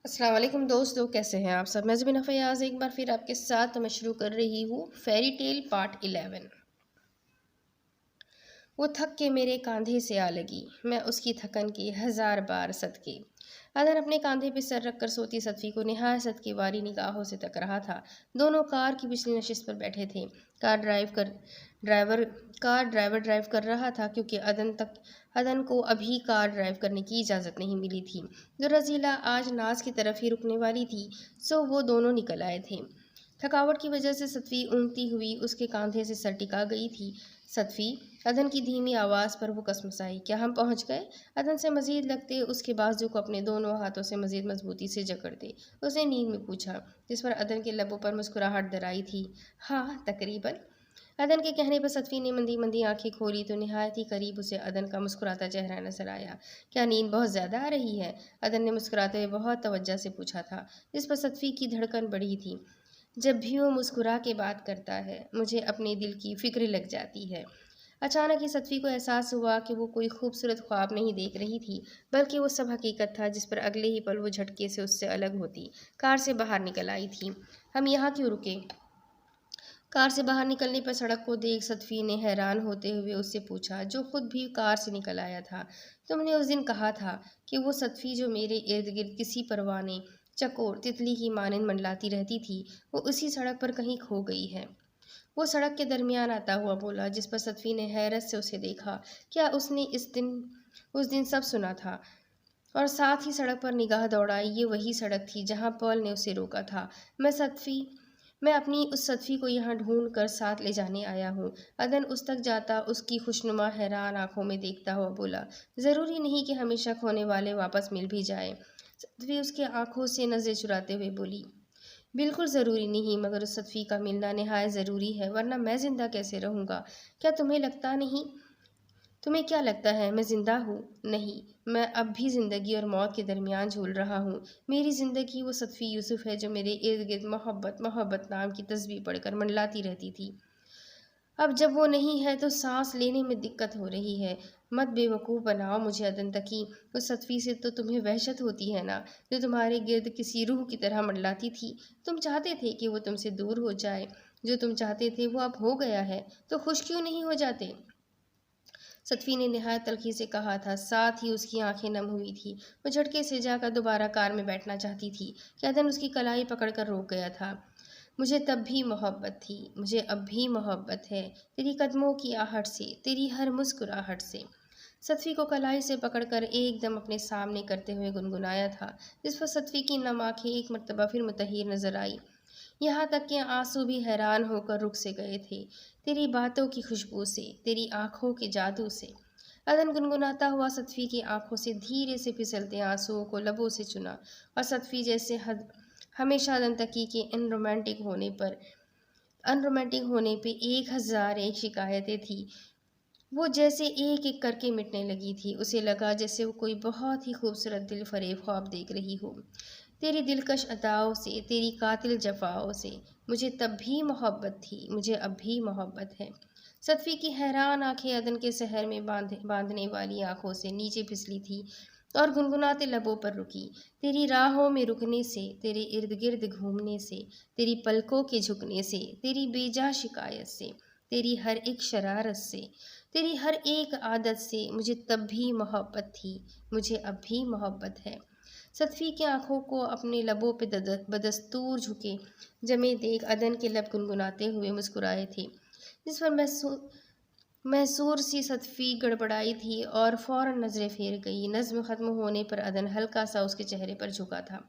अस्सलाम वालेकुम दोस्तों, कैसे हैं आप सब। मैं ज़बीना फ़याज़ एक बार फिर आपके साथ मैं शुरू कर रही हूँ फेरी टेल पार्ट 11। वो थक के मेरे कांधे से आ लगी, मैं उसकी थकन के हज़ार बार सदके। अदन अपने कांधे पे सर रखकर सोती सतफ़ी को निहायत सदके वारी निगाहों से तक रहा था। दोनों कार की पिछली नशिस्त पर बैठे थे। कार ड्राइव कर ड्राइवर कार ड्राइवर ड्राइव कर रहा था, क्योंकि अदन को अभी कार ड्राइव करने की इजाज़त नहीं मिली थी। जो रज़ीला आज नाज की तरफ ही रुकने वाली थी, सो वो दोनों निकल आए थे। थकावट की वजह से सतफ़ी ऊँघती हुई उसके कांधे से सर टिका गई थी। सतफ़ी, अदन की धीमी आवाज़ पर वो कसमसाई, क्या हम पहुँच गए? अदन से मज़ीद लगते उसके बाजू को अपने दोनों हाथों से मज़ीद मजबूती से जकड़ते उसने नींद में पूछा, जिस पर अदन के लबों पर मुस्कुराहट दराई थी। हाँ, तकरीबन। अदन के कहने पर सतफ़ी ने मंदी मंदी आंखें खोली तो निहायत ही करीब उसे अदन का मुस्कुराता चेहरा नजर आया। क्या नींद बहुत ज़्यादा आ रही है? अदन ने मुस्कुराते हुए बहुत तवज्जो से पूछा था, जिस पर सतफ़ी की धड़कन बढ़ी थी। जब भी वो मुस्कुरा के बात करता है, मुझे अपने दिल की फ़िक्र लग जाती है। अचानक ही सतफ़ी को एहसास हुआ कि वो कोई खूबसूरत ख्वाब नहीं देख रही थी, बल्कि वो सब हकीकत था जिस पर अगले ही पल वो झटके से उससे अलग होती कार से बाहर निकल आई थी। हम यहाँ क्यों रुके? कार से बाहर निकलने पर सड़क को देख सतफ़ी ने हैरान होते हुए उससे पूछा, जो खुद भी कार से निकल आया था। तुमने उस दिन कहा था कि वो सतफ़ी जो मेरे इर्द गिर्द किसी परवाने चकोर तितली की मानंद मंडलाती रहती थी, वो उसी सड़क पर कहीं खो गई है। वो सड़क के दरमियान आता हुआ बोला, जिस पर सतफ़ी ने हैरत से उसे देखा। क्या उसने उस दिन सब सुना था? और साथ ही सड़क पर निगाह दौड़ाई। ये वही सड़क थी जहाँ पर्ल ने उसे रोका था। मैं अपनी उस सतफ़ी को यहाँ ढूंढ कर साथ ले जाने आया हूँ। अदन उस तक जाता उसकी खुशनुमा हैरान आंखों में देखता हुआ बोला, ज़रूरी नहीं कि हमेशा खोने वाले वापस मिल भी जाए। सतफ़ी उसकी आंखों से नज़रें चुराते हुए बोली, बिल्कुल ज़रूरी नहीं, मगर उस सतफ़ी का मिलना नहायत ज़रूरी है, वरना मैं ज़िंदा कैसे रहूँगा? क्या तुम्हें लगता नहीं तुम्हें क्या लगता है मैं ज़िंदा हूँ? नहीं, मैं अब भी ज़िंदगी और मौत के दरमियान झूल रहा हूँ। मेरी ज़िंदगी वो सतफ़ी यूसुफ़ है जो मेरे इर्द गिर्द मोहब्बत मोहब्बत नाम की तस्बीह पढ़कर मंडलाती रहती थी। अब जब वो नहीं है तो सांस लेने में दिक्कत हो रही है। मत बेवकूफ़ बनाओ मुझे अदन तकी। उस सतफ़ी से तो तुम्हें वहशत होती है ना, जो तुम्हारे गिर्द किसी रूह की तरह मंडलाती थी। तुम चाहते थे कि वो तुमसे दूर हो जाए। जो तुम चाहते थे वो अब हो गया है, तो खुश क्यों नहीं हो जाते? सतफ़ी ने निहायत तल्ख़ी से कहा था, साथ ही उसकी आंखें नम हुई थी। वो झटके से जाकर दोबारा कार में बैठना चाहती थी कि अदन उसकी कलाई पकड़कर रोक गया था। मुझे तब भी मोहब्बत थी, मुझे अब भी मोहब्बत है, तेरी कदमों की आहट से, तेरी हर मुस्कुराहट से। सतफ़ी को कलाई से पकड़कर एकदम अपने सामने करते हुए गुनगुनाया था, जिस पर सतफ़ी की नम आंखें एक मर्तबा फिर मुतहिर नजर आई। यहाँ तक कि आंसू भी हैरान होकर रुक से गए थे, तेरी बातों की खुशबू से, तेरी आंखों के जादू से। अदन गुनगुनाता हुआ सतफ़ी की आंखों से धीरे से फिसलते आंसुओं को लबों से चुना, और सतफ़ी जैसे हमेशा अदन तकी के अनरोमांटिक होने पे 1001 शिकायतें थी, वो जैसे एक एक करके मिटने लगी थी। उसे लगा जैसे वो कोई बहुत ही खूबसूरत दिल फरेब ख्वाब देख रही हो। तेरी दिलकश अदाओं से, तेरी कातिल जफाओं से मुझे तब भी मोहब्बत थी, मुझे अब भी मोहब्बत है। सतफ़ी की हैरान आंखें अदन के शहर में बांधने वाली आंखों से नीचे फिसली थी और गुनगुनाते लबों पर रुकी। तेरी राहों में रुकने से, तेरे इर्द गिर्द घूमने से, तेरी पलकों के झुकने से, तेरी बेजा शिकायत से, तेरी हर एक शरारत से, तेरी हर एक आदत से मुझे तब भी मोहब्बत थी, मुझे अब भी मोहब्बत है। सतफ़ी की आंखों को अपने लबों पे बदस्तूर झुके जमे देख अदन के लब गुनगुनाते हुए मुस्कुराए थे, जिस पर मैसूर सी सतफ़ी गड़बड़ाई थी और फ़ौरन नज़रें फेर गई। नज़्म ख़त्म होने पर अदन हल्का सा उसके चेहरे पर झुका था,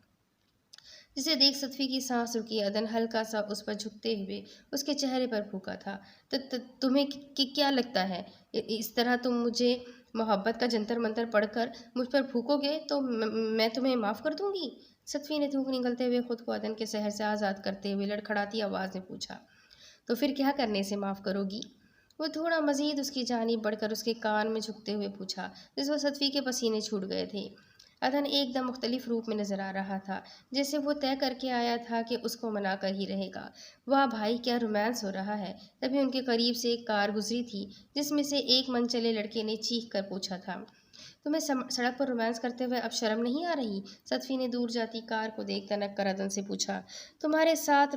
जिसे देख सतफ़ी की सांस रुकी। अदन हल्का सा उस पर झुकते हुए उसके चेहरे पर फूंका था, तुम्हें क्या लगता है, इस तरह तुम मुझे मोहब्बत का जंतर मंतर पढ़कर मुझ पर फूकोगे तो मैं तुम्हें माफ़ कर दूंगी? सतफ़ी ने थूक निकलते हुए खुद को अदन के शहर से आज़ाद करते हुए लड़खड़ाती आवाज़ में पूछा, तो फिर क्या करने से माफ़ करोगी? वो थोड़ा मज़ीद उसकी जानिब बढ़कर उसके कान में झुकते हुए पूछा, जिस पर सतफ़ी के पसीने छूट गए थे। अदन एकदम मुख्तलिफ रूप में नज़र आ रहा था, जैसे वो तय करके आया था कि उसको मना कर ही रहेगा। वाह भाई, क्या रोमांस हो रहा है। तभी उनके करीब से एक कार गुजरी थी, जिसमें से एक मनचले लड़के ने चीख कर पूछा था, तुम्हें सड़क पर रोमांस करते हुए अब शर्म नहीं आ रही? सतफी ने दूर जाती कार को देख तनक कर अदन से पूछा। तुम्हारे साथ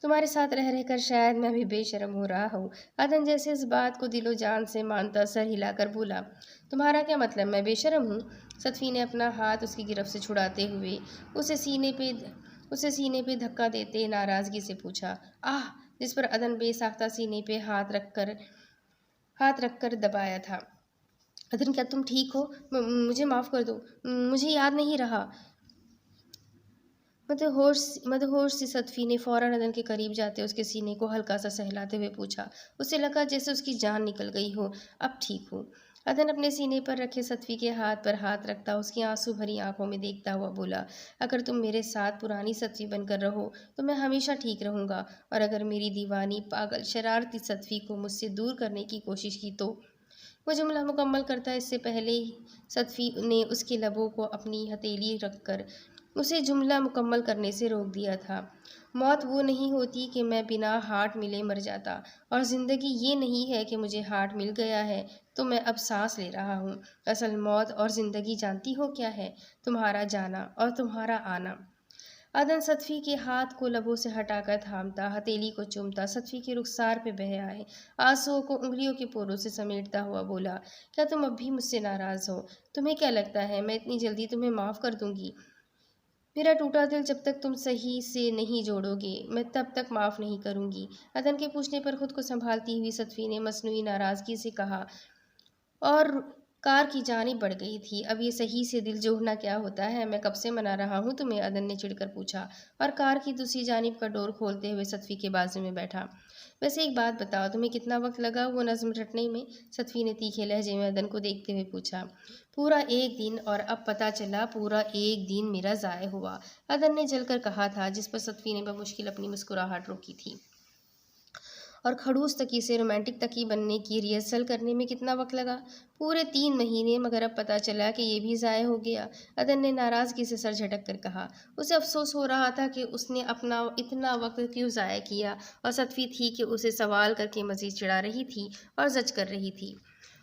तुम्हारे साथ रह रहकर शायद मैं भी बेशर्म हो रहा हूँ। अदन जैसे इस बात को दिलो जान से मानता सर हिलाकर बोला। तुम्हारा क्या मतलब, मैं बेशर्म हूँ? सतफी ने अपना हाथ उसकी गिरफ्त से छुड़ाते हुए उसे सीने पे धक्का देते नाराजगी से पूछा। आह! जिस पर अदन बेसाख्ता सीने पे हाथ रखकर दबाया था। अदन, क्या तुम ठीक हो? मुझे माफ़ कर दो, मुझे याद नहीं रहा। मदहोश सी सतफी ने फौरन अदन के करीब जाते उसके सीने को हल्का सा सहलाते हुए पूछा। उसे लगा जैसे उसकी जान निकल गई हो। अब ठीक हूँ। अदन अपने सीने पर रखे सतफी के हाथ पर हाथ रखता उसकी आंसू भरी आंखों में देखता हुआ बोला, अगर तुम मेरे साथ पुरानी सतफी बनकर रहो तो मैं हमेशा ठीक रहूँगा, और अगर मेरी दीवानी पागल शरारती सतफी को मुझसे दूर करने की कोशिश की तो। वो जुमला मुकम्मल करता इससे पहले ही सतफी ने उसके लबों को अपनी हथेली रखकर उसे जुमला मुकम्मल करने से रोक दिया था। मौत वो नहीं होती कि मैं बिना हार्ट मिले मर जाता, और ज़िंदगी ये नहीं है कि मुझे हार्ट मिल गया है तो मैं अब सांस ले रहा हूँ। असल मौत और ज़िंदगी जानती हो क्या है? तुम्हारा जाना और तुम्हारा आना। अदन सतफी के हाथ को लबों से हटाकर थामता, हथेली को चूमता सतफी के रुखसार पे बह आए आंसुओं को उंगलियों के पोरों से समेटता हुआ बोला, क्या तुम अब भी मुझसे नाराज़ हो? तुम्हें क्या लगता है मैं इतनी जल्दी तुम्हें माफ़ कर दूंगी? मेरा टूटा दिल जब तक तुम सही से नहीं जोड़ोगे, मैं तब तक माफ़ नहीं करूंगी। अदन के पूछने पर खुद को संभालती हुई सतफी ने मसनूई नाराज़गी से कहा, और कार की जानिब बढ़ गई थी। अब ये सही से दिल जोड़ना क्या होता है? मैं कब से मना रहा हूँ तुम्हें? अदन ने चिढ़कर पूछा, और कार की दूसरी जानिब का डोर खोलते हुए सतफी के बाजू में बैठा। वैसे एक बात बताओ, तुम्हें कितना वक्त लगा वो नज़्म रटने में? सतफी ने तीखे लहजे में अदन को देखते हुए पूछा। पूरा 1 दिन, और अब पता चला पूरा 1 दिन मेरा ज़ाय हुआ, अदन ने जलकर कहा था, जिस पर सतफी ने बमुश्किल अपनी मुस्कुराहट रोकी थी। और खड़ूस तकी से रोमांटिक तकी बनने की रिहर्सल करने में कितना वक्त लगा? पूरे 3 महीने, मगर अब पता चला कि ये भी ज़ाय हो गया, अदन ने नाराज़गी से सर झटक कर कहा। उसे अफसोस हो रहा था कि उसने अपना इतना वक्त क्यों ज़ाय किया, और सतफी थी कि उसे सवाल करके मज़ीद चिढ़ा रही थी और जज कर रही थी।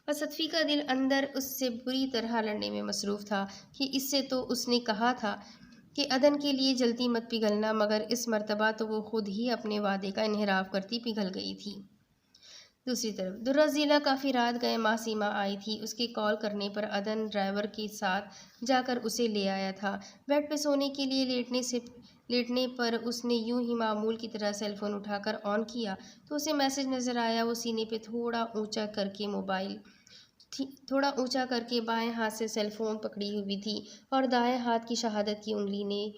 और सतफी का दिल अंदर उससे बुरी तरह लड़ने में मसरूफ़ था कि इससे तो उसने कहा था कि अदन के लिए जल्दी मत पिघलना, मगर इस मर्तबा तो वो खुद ही अपने वादे का इन्हिराफ करती पिघल गई थी। दूसरी तरफ दुर्रा ज़िला काफ़ी रात गए मासीमा आई थी। उसके कॉल करने पर अदन ड्राइवर के साथ जाकर उसे ले आया था। बेड पे सोने के लिए लेटने पर उसने यूं ही मामूल की तरह सेलफोन उठाकर ऑन किया तो उसे मैसेज नज़र आया। वो सीने पे थोड़ा ऊंचा करके बाएं हाथ से सेलफोन पकड़ी हुई थी, और दाएं हाथ की शहादत की उंगली ने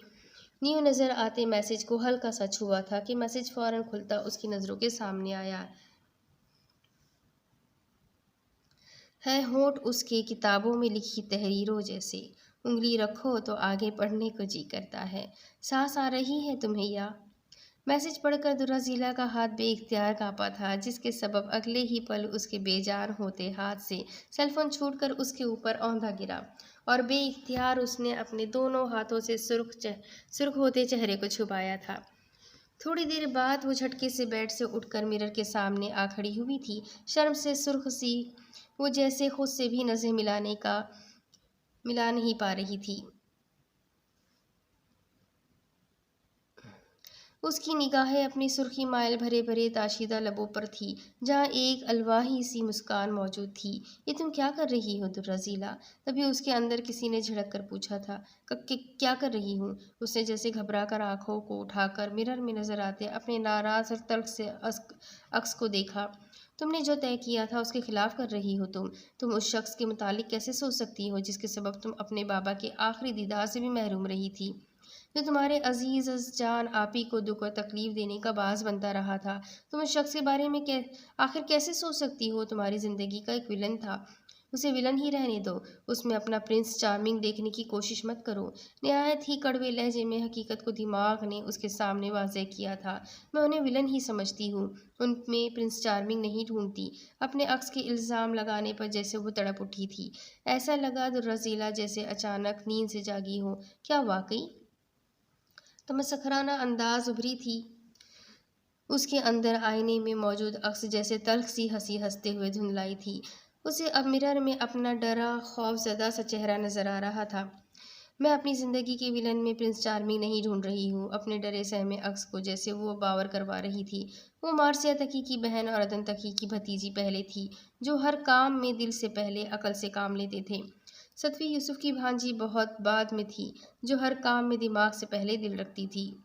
न्यू नज़र आते मैसेज को हल्का सा छुआ था कि मैसेज फौरन खुलता उसकी नज़रों के सामने आया है। होंठ उसके किताबों में लिखी तहरीरों जैसे। उंगली रखो तो आगे पढ़ने को जी करता है। सांस आ रही है तुम्हें या? मैसेज पढ़कर दुर्रा ज़िला का हाथ बेइख्तियार काँपा था, जिसके सबब अगले ही पल उसके बेजान होते हाथ से सेलफोन छूटकर उसके ऊपर औंधा गिरा, और बेइख्तियार उसने अपने दोनों हाथों से सुर्ख होते चेहरे को छुपाया था। थोड़ी देर बाद वो झटके से बेड से उठकर मिरर के सामने आ खड़ी हुई थी। शर्म से सुर्ख सी वो जैसे खुद से भी नज़रें मिला नहीं पा रही थी। उसकी निगाहें अपनी सुर्खी माइल भरे भरे ताशीदा लबों पर थी, जहाँ एक अलवाही सी मुस्कान मौजूद थी। ये तुम क्या कर रही हो दुर्रा ज़िला? तभी उसके अंदर किसी ने झिड़क कर पूछा था। क्या कर रही हूँ? उसने जैसे घबरा कर आँखों को उठाकर मिरर में नजर आते अपने नाराज और तल्ख से अक्स को देखा। तुमने जो तय किया था उसके खिलाफ कर रही हो तुम उस शख्स के मुतालिक कैसे सोच सकती हो जिसके सबब तुम अपने बाबा के आखिरी दीदार से भी महरूम रही थी, जो तुम्हारे अजीज जान आपी को दुख और तकलीफ देने का बाज बनता रहा था? तुम उस शख्स के बारे में आखिर कैसे सोच सकती हो? तुम्हारी जिंदगी का एक विलन था, उसे विलन ही रहने दो। उसमें अपना प्रिंस चार्मिंग देखने की कोशिश मत करो। निहायत ही कड़वे लहजे में हकीकत को दिमाग ने उसके सामने वाज़ेह किया था। मैं उन्हें विलन ही समझती हूँ, उनमें प्रिंस चार्मिंग नहीं ढूंढती। अपने अक्स के इल्ज़ाम लगाने पर जैसे वो तड़प उठी थी। ऐसा लगा दुर्रा ज़िला जैसे अचानक नींद से जागी हो। क्या वाकई? तमसखराना अंदाज उभरी थी उसके अंदर। आईने में मौजूद अक्स जैसे तल्ख सी हंसी हंसते हुए धुंधलाई थी। उसे अब मिरर में अपना डरा खौफजदा सा चेहरा नजर आ रहा था। मैं अपनी ज़िंदगी के विलन में प्रिंस चार्मिंग नहीं ढूंढ रही हूँ, अपने डरे सहमे अक्स को जैसे वो बावर करवा रही थी। वो मार्सिया तकी की बहन और अदन तकी की भतीजी पहले थी, जो हर काम में दिल से पहले अकल से काम लेते थे। सतवी यूसुफ की भांजी बहुत बाद में थी, जो हर काम में दिमाग से पहले दिल रखती थी।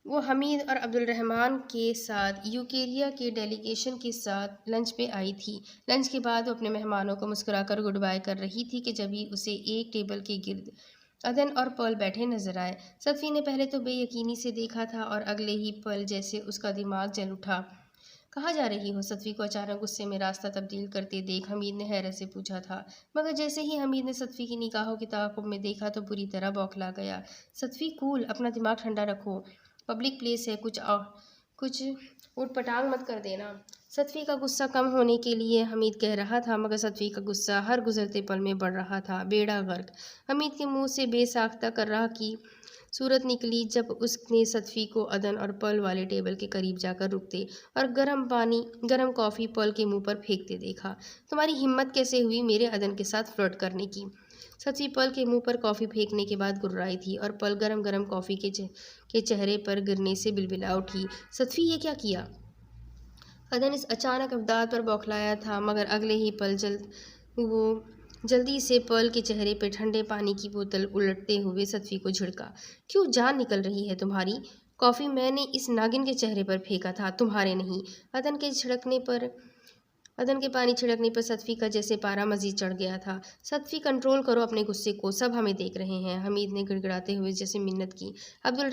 वो हमीद और अब्दुल रहमान के साथ यूकेरिया के डेलीगेशन के साथ लंच पे आई थी। लंच के बाद वो अपने मेहमानों को मुस्कुराकर गुड बाय कर रही थी कि जब ही उसे एक टेबल के गिर्द अदन और पर्ल बैठे नजर आए। सतवी ने पहले तो बेयकीनी से देखा था और अगले ही पल जैसे उसका दिमाग जल उठा। कहाँ जा रही हो? सतवी को अचानक गुस्से में रास्ता तब्दील करते देख हमीद ने हैरत से पूछा था। मगर जैसे ही हमीद ने सतवी की निगाहों की ताक़ुब में देखा तो बुरी तरह बौखला गया। सतवी कूल, अपना दिमाग ठंडा रखो, पब्लिक प्लेस है, कुछ उटपटांग मत कर देना। सतवी का गुस्सा कम होने के लिए हमीद कह रहा था, मगर सतवी का गुस्सा हर गुजरते पल में बढ़ रहा था। बेड़ा गर्क। हमीद के मुंह से बेसाख्ता कर रहा की सूरत निकली जब उसने सतवी को अदन और पर्ल वाले टेबल के करीब जाकर रुकते और गर्म कॉफ़ी पर्ल के मुंह पर फेंकते देखा। तुम्हारी हिम्मत कैसे हुई मेरे अदन के साथ फ्लर्ट करने की? सतवी पर्ल के मुंह पर कॉफ़ी फेंकने के बाद गुर्राई थी और पर्ल गरम गरम कॉफ़ी के चेहरे पर गिरने से बिलबिला उठी। सतवी, ये क्या किया? अदन इस अचानक इमदाद पर बौखलाया था, मगर अगले ही पल वो जल्दी से पर्ल के चेहरे पर ठंडे पानी की बोतल उलटते हुए सतवी को झिड़का। क्यों जान निकल रही है तुम्हारी? कॉफ़ी मैंने इस नागिन के चेहरे पर फेंका था, तुम्हारे नहीं। अदन के पानी छिड़कने पर सतवी का जैसे पारा मजीद चढ़ गया था। सतवी, कंट्रोल करो अपने गुस्से को, सब हमें देख रहे हैं। हमीद ने गिड़गिड़ाते हुए जैसे मिन्नत की। अब्दुल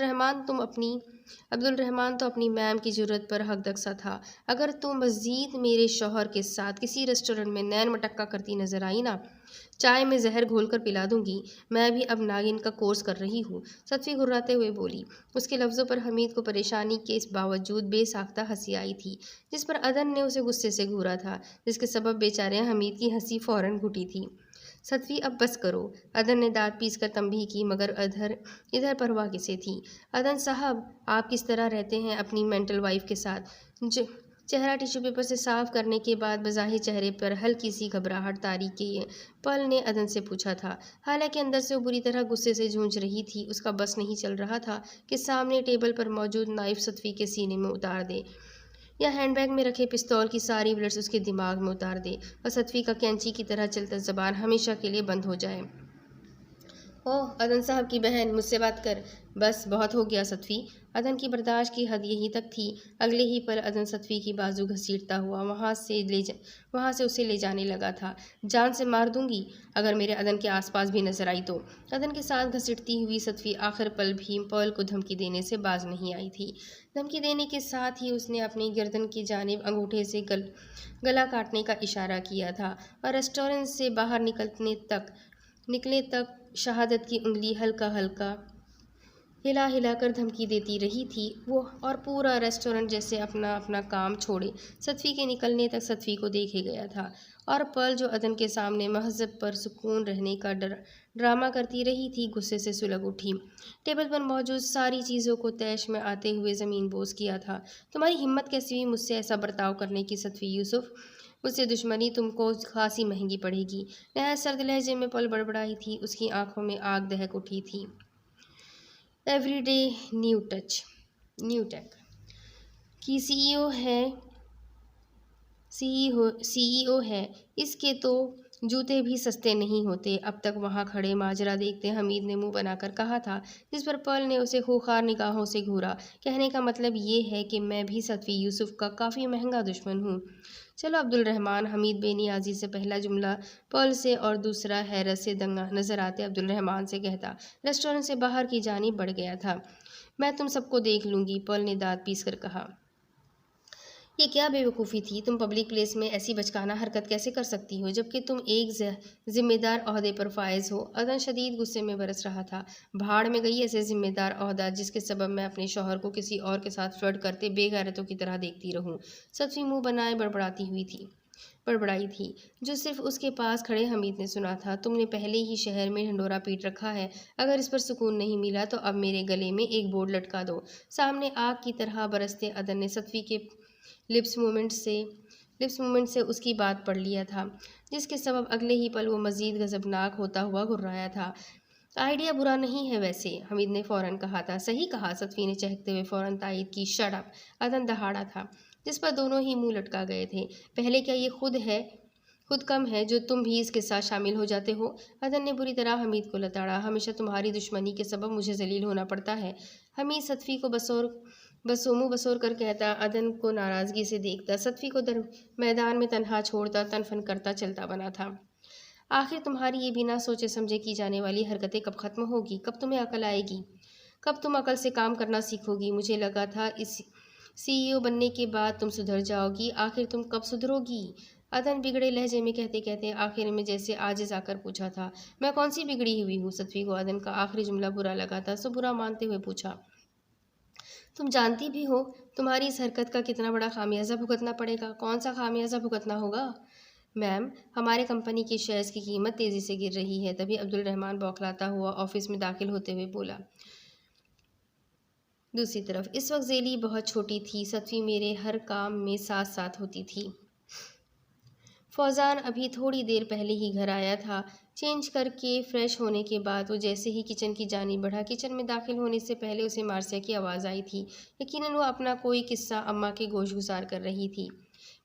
रहमान तो अपनी मैम की ज़रूरत पर हकदक सा था। अगर तुम मज़ीद मेरे शौहर के साथ किसी रेस्टोरेंट में नैन मटक्का करती नजर आई ना, चाय में जहर घोलकर पिला दूंगी। मैं भी अब नागिन का कोर्स कर रही हूँ, सतवी घुर्राते हुए बोली। उसके लफ्ज़ों पर हमीद को परेशानी के इस बावजूद बेसाख्ता हंसी आई थी, जिस पर अदन ने उसे गुस्से से घूरा था, जिसके सबब बेचारे हमीद की हंसी फ़ौरन घुटी थी। सतवी, अब बस करो। अदन ने दांत पीस कर तंबीह की, मगर इधर परवाह किसे थी? अदन साहब, आप किस तरह रहते हैं अपनी मेंटल वाइफ के साथ? चेहरा टिश्यू पेपर से साफ करने के बाद बज़ाहिर चेहरे पर हल्की सी घबराहट तारी किए पर्ल ने अदन से पूछा था। हालांकि अंदर से वो बुरी तरह गुस्से से जूझ रही थी। उसका बस नहीं चल रहा था कि सामने टेबल पर मौजूद नाइफ सतवी के सीने में उतार दे या हैंडबैग में रखे पिस्तौल की सारी बुलेट्स उसके दिमाग में उतार दे और सतवी का कैंची की तरह चलता ज़बान हमेशा के लिए बंद हो जाए। ओह, अदन साहब की बहन, मुझसे बात कर। बस बहुत हो गया सतवी। अदन की बर्दाश्त की हद यहीं तक थी। अगले ही पल अदन सतवी की बाजू घसीटता हुआ वहाँ से उसे ले जाने लगा था। जान से मार दूंगी अगर मेरे अदन के आसपास भी नजर आई तो। अदन के साथ घसीटती हुई सतवी आखिर पल भी पर्ल को धमकी देने से बाज नहीं आई थी। धमकी देने के साथ ही उसने अपनी गर्दन की जानिब अंगूठे से गला काटने का इशारा किया था और रेस्टोरेंट से बाहर निकले तक शहादत की उंगली हल्का हल्का हिला हिलाकर धमकी देती रही थी वो, और पूरा रेस्टोरेंट जैसे अपना अपना काम छोड़े सतवी के निकलने तक सतवी को देखे गया था। और पर्ल जो अदन के सामने महज़ब पर सुकून रहने का ड्रामा करती रही थी, गुस्से से सुलग उठी। टेबल पर मौजूद सारी चीज़ों को तैश में आते हुए ज़मीन बोस किया था। तुम्हारी हिम्मत कैसी हुई मुझसे ऐसा बर्ताव करने की सतवी यूसुफ? मुझसे दुश्मनी तुमको खासी महंगी पड़ेगी। नहायत सर्द लहजे में पर्ल बड़बड़ाई थी। उसकी आंखों में आग दहक उठी थी। एवरीडे न्यू टेक की सीईओ है। इसके तो जूते भी सस्ते नहीं होते। अब तक वहाँ खड़े माजरा देखते हमीद ने मुंह बनाकर कहा था, जिस पर पर्ल ने उसे खूंखार निगाहों से घूरा। कहने का मतलब ये है कि मैं भी सतवी यूसुफ का काफ़ी महंगा दुश्मन हूँ। चलो अब्दुल रहमान, हमीद बेनियाजी से पहला जुमला पर्ल से और दूसरा हैरत से दंगा नजर आते अब्दुल रहमान से कहता रेस्टोरेंट से बाहर की जानिब बढ़ गया था। मैं तुम सबको देख लूँगी, पर्ल ने दांत पीस कर कहा। ये क्या बेवकूफ़ी थी? तुम पब्लिक प्लेस में ऐसी बचकाना हरकत कैसे कर सकती हो, जबकि तुम एक जिम्मेदार ओहदे पर फायज हो? अदन शदीद गुस्से में बरस रहा था। भाड़ में गई ऐसे जिम्मेदार ओहदा जिसके सबब मैं अपने शौहर को किसी और के साथ फ्लर्ट करते बेगैरतों की तरह देखती रहूं। सतवी मुंह बनाए बड़बड़ाई थी, जो सिर्फ उसके पास खड़े हमीद ने सुना था। तुमने पहले ही शहर में ढंडोरा पीट रखा है, अगर इस पर सुकून नहीं मिला तो अब मेरे गले में एक बोर्ड लटका दो। सामने आग की तरह बरसते अदन ने सतवी के लिप्स मूवमेंट से उसकी बात पढ़ लिया था, जिसके सबब अगले ही पल वो मज़ीद गज़बनाक होता हुआ घुर्राया था। आइडिया बुरा नहीं है वैसे, हमीद ने फ़ौरन कहा था। सही कहा, सतफ़ी ने चहकते हुए फ़ौरन तायीद की। शट अप, अदन दहाड़ा था, जिस पर दोनों ही मुंह लटका गए थे। पहले क्या ये खुद कम है जो तुम भी इसके साथ शामिल हो जाते हो? अदन ने बुरी तरह हमीद को लताड़ा। हमेशा तुम्हारी दुश्मनी के सबब मुझे जलील होना पड़ता है। हमीद सतफ़ी को मुँह बसोर कर कहता, अदन को नाराज़गी से देखता, सतफ़ी को मैदान में तनहा छोड़ता, तनफन करता चलता बना था। आखिर तुम्हारी ये बिना सोचे समझे की जाने वाली हरकतें कब ख़त्म होगी? कब तुम्हें अकल आएगी? कब तुम अकल से काम करना सीखोगी? मुझे लगा था इस सीईओ बनने के बाद तुम सुधर जाओगी। आखिर तुम कब सुधरोगी? अदन बिगड़े लहजे में कहते कहते आखिर में जैसे आजिज़ आकर पूछा था। मैं कौन सी बिगड़ी हुई हूँ? सतफ़ी को अदन का आखिरी जुमला बुरा लगा था, सो बुरा मानते हुए पूछा, तुम जानती भी हो तुम्हारी इस हरकत का कितना बड़ा खामियाजा भुगतना पड़ेगा? कौन सा खामियाजा भुगतना होगा? मैम, हमारे कंपनी के शेयर्स की कीमत तेज़ी से गिर रही है। तभी अब्दुल रहमान बौखलाता हुआ ऑफिस में दाखिल होते हुए बोला। दूसरी तरफ इस वक्त ज़ेली बहुत छोटी थी। सतफ़ी मेरे हर काम में साथ साथ होती थी। फौजान अभी थोड़ी देर पहले ही घर आया था। चेंज करके फ्रेश होने के बाद वो जैसे ही किचन की जानिब बढ़ा, किचन में दाखिल होने से पहले उसे मार्सिया की आवाज़ आई थी। यकीनन वो अपना कोई किस्सा अम्मा के गोश गुजार कर रही थी।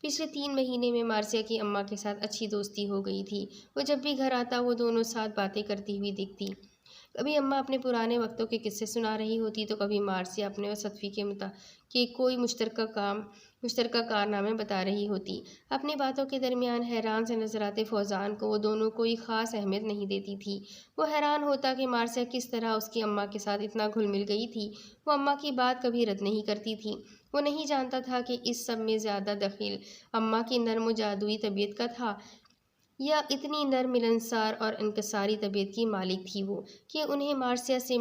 पिछले 3 महीने में मार्सिया की अम्मा के साथ अच्छी दोस्ती हो गई थी। वो जब भी घर आता वो दोनों साथ बातें करती हुई दिखती। कभी अम्मा अपने पुराने वक्तों के किस्से सुना रही होती तो कभी मार्सिया अपने और सतफ़ी के कोई मुश्तरका कारनामे बता रही होती। अपनी बातों के दरमियान हैरान से नजर आते फौजान को वो दोनों कोई ख़ास अहमियत नहीं देती थी। वो हैरान होता कि मार्सिया किस तरह उसकी अम्मा के साथ इतना घुल मिल गई थी। वो अम्मा की बात कभी रद्द नहीं करती थी। वो नहीं जानता था कि इस सब में ज़्यादा दखल अम्मा की नर्म जादुई तबीयत का था या इतनी नर मिलनसार और इनकसारी तबीयत की मालिक थी वो कि उन्हें मार्सिया से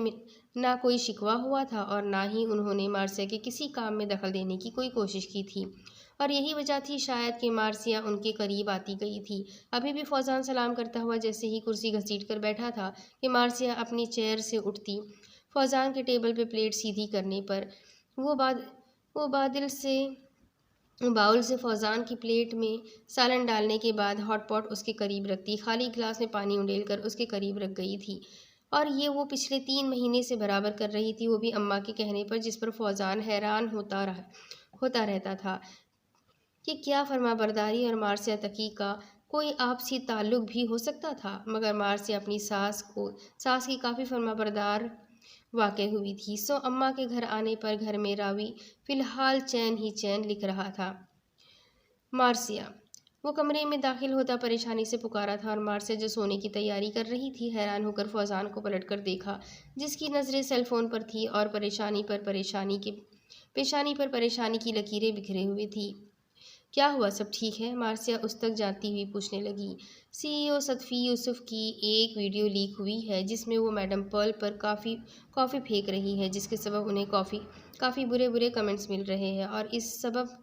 ना कोई शिकवा हुआ था और ना ही उन्होंने मार्सिया के किसी काम में दखल देने की कोई कोशिश की थी। और यही वजह थी शायद कि मार्सिया उनके करीब आती गई थी। अभी भी फौजान सलाम करता हुआ जैसे ही कुर्सी घसीट कर बैठा था कि मार्सिया अपनी चेयर से उठती। फौजान के टेबल पे प्लेट सीधी करने पर वो बाद वो बादल से बाउल से फौजान की प्लेट में सालन डालने के बाद हॉट पॉट उसके करीब रखती, खाली गिलास में पानी उंडेल कर उसके करीब रख गई थी। और ये वो पिछले 3 महीने से बराबर कर रही थी, वो भी अम्मा के कहने पर, जिस पर फौजान हैरान होता रहता था कि क्या फरमाबरदारी और मार्सिया तकी का कोई आपसी ताल्लुक भी हो सकता था। मगर मार्सिया अपनी सास की काफ़ी फरमाबरदार वाक़ई हुई थी। सो अम्मा के घर आने पर घर में रावी फ़िलहाल चैन ही चैन लिख रहा था। मार्सिया, वो कमरे में दाखिल होता परेशानी से पुकारा था और मार्सिया जो सोने की तैयारी कर रही थी, हैरान होकर फौजान को पलटकर देखा, जिसकी नज़रें सेलफोन पर थी और पेशानी पर परेशानी की लकीरें बिखरे हुए थी। क्या हुआ, सब ठीक है? मार्सिया उस तक जाती हुई पूछने लगी। सीईओ सतफ़ी यूसुफ की एक वीडियो लीक हुई है जिसमें वो मैडम पर्ल पर कॉफ़ी फेंक रही है, जिसके सबब उन्हें काफ़ी बुरे बुरे कमेंट्स मिल रहे हैं और इस सबब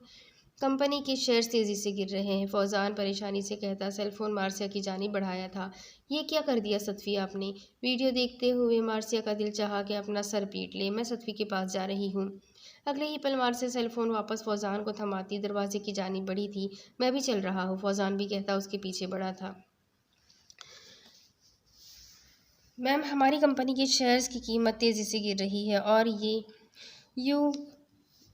कंपनी के शेयर्स तेज़ी से गिर रहे हैं। फौजान परेशानी से कहता सेलफोन मार्सिया की जानिब बढ़ाया था। ये क्या कर दिया सतफ़ी आपने? वीडियो देखते हुए मार्सिया का दिल चाहा कि अपना सर पीट ले। मैं सतफ़ी के पास जा रही हूँ। अगले ही पल मार्सिया सेलफोन वापस फौजान को थमाती दरवाजे की जानिब बढ़ी थी। मैं भी चल रहा हूँ, फौजान भी कहता उसके पीछे बढ़ा था। मैम, हमारी कंपनी के शेयर्स की कीमत तेज़ी से गिर रही है और यू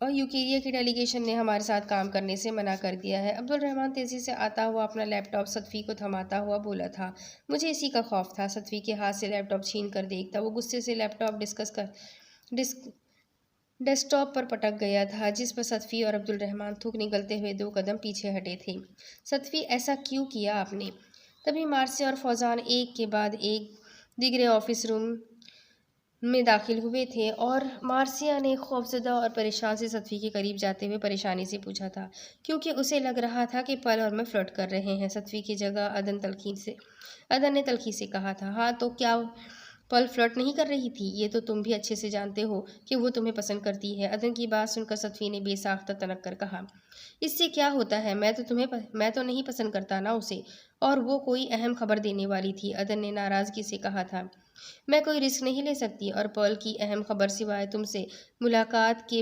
यूकेरिया की डेलीगेशन ने हमारे साथ काम करने से मना कर दिया है। अब्दुल रहमान तेज़ी से आता हुआ अपना लैपटॉप सतफ़ी को थमाता हुआ बोला था। मुझे इसी का खौफ था। सतफ़ी के हाथ से लैपटॉप छीन कर देखता वो गुस्से से लैपटॉप डेस्कटॉप पर पटक गया था, जिस पर सतफ़ी और अब्दुल रहमान थूक निकलते हुए 2 कदम पीछे हटे थे। सतफ़ी, ऐसा क्यों किया आपने? तभी मार्सिया और फौजान एक के बाद एक दिगरे ऑफिस रूम में दाखिल हुए थे और मार्सिया ने खौफज़दा और परेशान से सतफ़ी के करीब जाते हुए परेशानी से पूछा था, क्योंकि उसे लग रहा था कि पल और मैं फ्लर्ट कर रहे हैं। सतफ़ी की जगह अदन ने तल्खी से कहा था, हाँ तो क्या पल फ्लर्ट नहीं कर रही थी? ये तो तुम भी अच्छे से जानते हो कि वो तुम्हें पसंद करती है। अदन की बात सुनकर सतफ़ी ने बेसाख्ता तनक कर कहा, इससे क्या होता है? मैं तो नहीं पसंद करता ना उसे, और वो कोई अहम खबर देने वाली थी। अदन ने नाराज़गी से कहा था, मैं कोई रिस्क नहीं ले सकती और पर्ल की अहम खबर सिवाय तुमसे मुलाकात के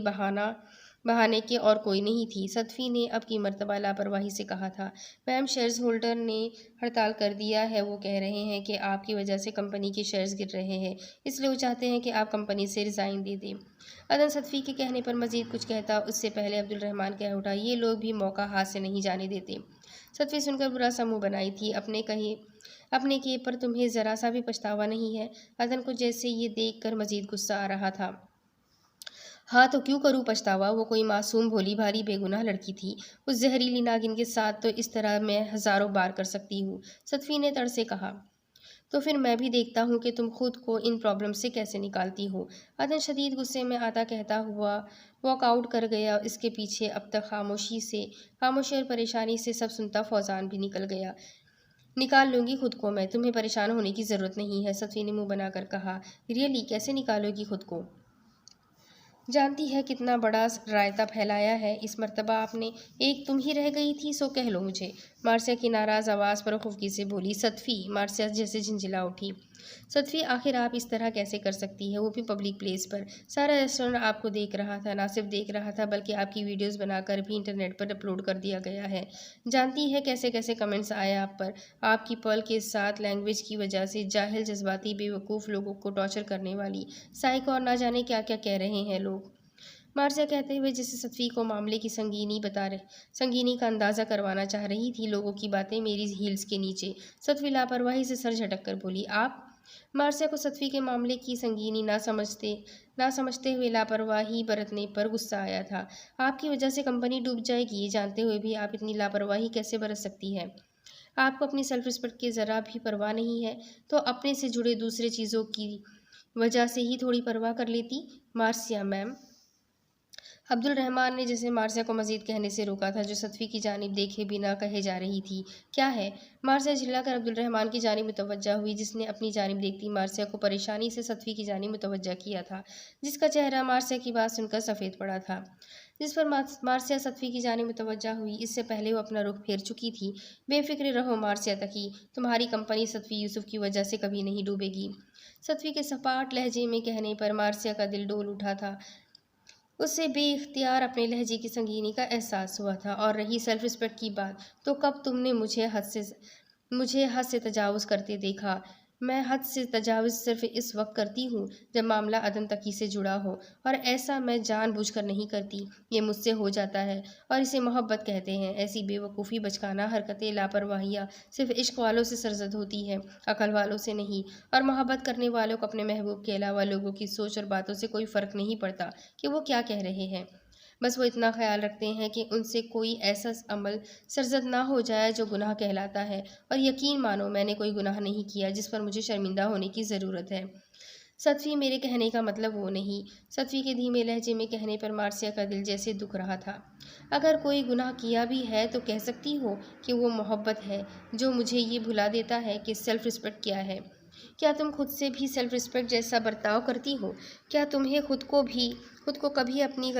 बहाने के और कोई नहीं थी। सतफी ने अब की मर्तबा लापरवाही से कहा था, मैम शेयर्स होल्डर ने हड़ताल कर दिया है। वो कह रहे हैं कि आपकी वजह से कंपनी के शेयर्स गिर रहे हैं, इसलिए वो चाहते हैं कि आप कंपनी से रिज़ाइन दे दें। अदन सतफी के कहने पर मजीद कुछ कहता उससे पहले अब्दुल रहमान कह उठा, ये लोग भी मौका हाथ से नहीं जाने देते। सतफी सुनकर बुरा सा मुँह बनाई थी। अपने किए पर तुम्हें ज़रा सा भी पछतावा नहीं है? अदन को जैसे ये देख कर मजीद गुस्सा आ रहा था। हाँ तो क्यों करूँ पछतावा? वो कोई मासूम भोली भाली बेगुनाह लड़की थी। उस जहरीली नागिन के साथ तो इस तरह मैं हज़ारों बार कर सकती हूँ। सतफी ने तड़ से कहा, तो फिर मैं भी देखता हूँ कि तुम खुद को इन प्रॉब्लम से कैसे निकालती हो। अदन शदीद गुस्से में आता कहता हुआ वॉकआउट कर गया। इसके पीछे अब तक खामोशी और परेशानी से सब सुनता फौजान भी निकल गया। निकाल लूँगी खुद को मैं, तुम्हें परेशान होने की ज़रूरत नहीं है। सतफी ने मुँह बनाकर कहा, रियली कैसे निकालोगी खुद को? जानती है कितना बड़ा रायता फैलाया है। इस मर्तबा आपने एक तुम ही रह गई थी, सो कह लो मुझे। मार्सिया की नाराज़ आवाज़ पर खुफकी से बोली सतफी। मार्सिया जैसे झिंझिला उठी। सतफी आखिर आप इस तरह कैसे कर सकती है, वो भी पब्लिक प्लेस पर? सारा रेस्टोरेंट आपको देख रहा था, ना सिर्फ देख रहा था बल्कि आपकी वीडियोस बनाकर भी इंटरनेट पर अपलोड कर दिया गया है। जानती है कैसे कैसे कमेंट्स आए आप पर, आपकी पर्ल के साथ लैंग्वेज की वजह से जाहिल जज्बाती बेवकूफ़ लोगों को टॉर्चर करने वाली साइको और ना जाने क्या क्या कह रहे हैं लोग। मार्सिया कहते हुए जैसे सतफी को मामले की संगीनी का अंदाज़ा करवाना चाह रही थी। लोगों की बातें मेरी हील्स के नीचे। सतफी लापरवाही से सर झटक कर बोली, आप? मार्सिया को सतफी के मामले की संगीनी ना समझते हुए लापरवाही बरतने पर गुस्सा आया था। आपकी वजह से कंपनी डूब जाएगी, ये जानते हुए भी आप इतनी लापरवाही कैसे बरत सकती है? आपको अपनी सेल्फ रिस्पेक्ट की ज़रा भी परवाह नहीं है तो अपने से जुड़े दूसरे चीज़ों की वजह से ही थोड़ी परवाह कर लेती। Marcia ma'am. अब्दुल रहमान ने जैसे मार्सिया को मजीद कहने से रोका था, जो सतफी की जानिब देखे बिना कहे जा रही थी। क्या है? मार्सिया झिल्लाकर अब्दुल रहमान की जानिब मुतवज्जा हुई, जिसने अपनी जानिब देखती मार्सिया को परेशानी से सतफी की जानिब मुतवज्जा किया था, जिसका चेहरा मार्सिया की बात सुनकर सफ़ेद पड़ा था। जिस पर मार्सिया सतफी की जानिब मुतवज्जा हुई, इससे पहले वो अपना रुख फेर चुकी थी। बेफिक्र रहो मार्सिया तकी, तुम्हारी कंपनी सतफी यूसुफ की वजह से कभी नहीं डूबेगी। सतफी के सपाट लहजे में कहने पर मार्सिया का दिल डोल उठा था। उसे बेइख्तियार अपने लहजे की संगीनी का एहसास हुआ था। और रही सेल्फ रिस्पेक्ट की बात, तो कब तुमने मुझे हद से तजावुज़ करते देखा? मैं हद से तजावुज़ सिर्फ इस वक्त करती हूँ जब मामला अदन तकी से जुड़ा हो, और ऐसा मैं जानबूझकर नहीं करती। ये मुझसे हो जाता है और इसे मोहब्बत कहते हैं। ऐसी बेवकूफ़ी बचकाना हरकतें, लापरवाहियाँ सिर्फ इश्क वालों से सरजद होती है, अकल वालों से नहीं। और मोहब्बत करने वालों को अपने महबूब के अलावा लोगों की सोच और बातों से कोई फ़र्क नहीं पड़ता कि वो क्या कह रहे हैं। बस वो इतना ख्याल रखते हैं कि उनसे कोई ऐसा अमल सरजद ना हो जाए जो गुनाह कहलाता है। और यकीन मानो मैंने कोई गुनाह नहीं किया जिस पर मुझे शर्मिंदा होने की ज़रूरत है। सतफी, मेरे कहने का मतलब वो नहीं। सतफी के धीमे लहजे में कहने पर मार्सिया का दिल जैसे दुख रहा था। अगर कोई गुनाह किया भी है तो कह सकती हो कि वो मोहब्बत है, जो मुझे ये भुला देता है कि सेल्फ रिस्पेक्ट क्या है। क्या तुम खुद से भी सेल्फ रिस्पेक्ट जैसा बर्ताव करती हो? क्या तुम्हें खुद को कभी अपनी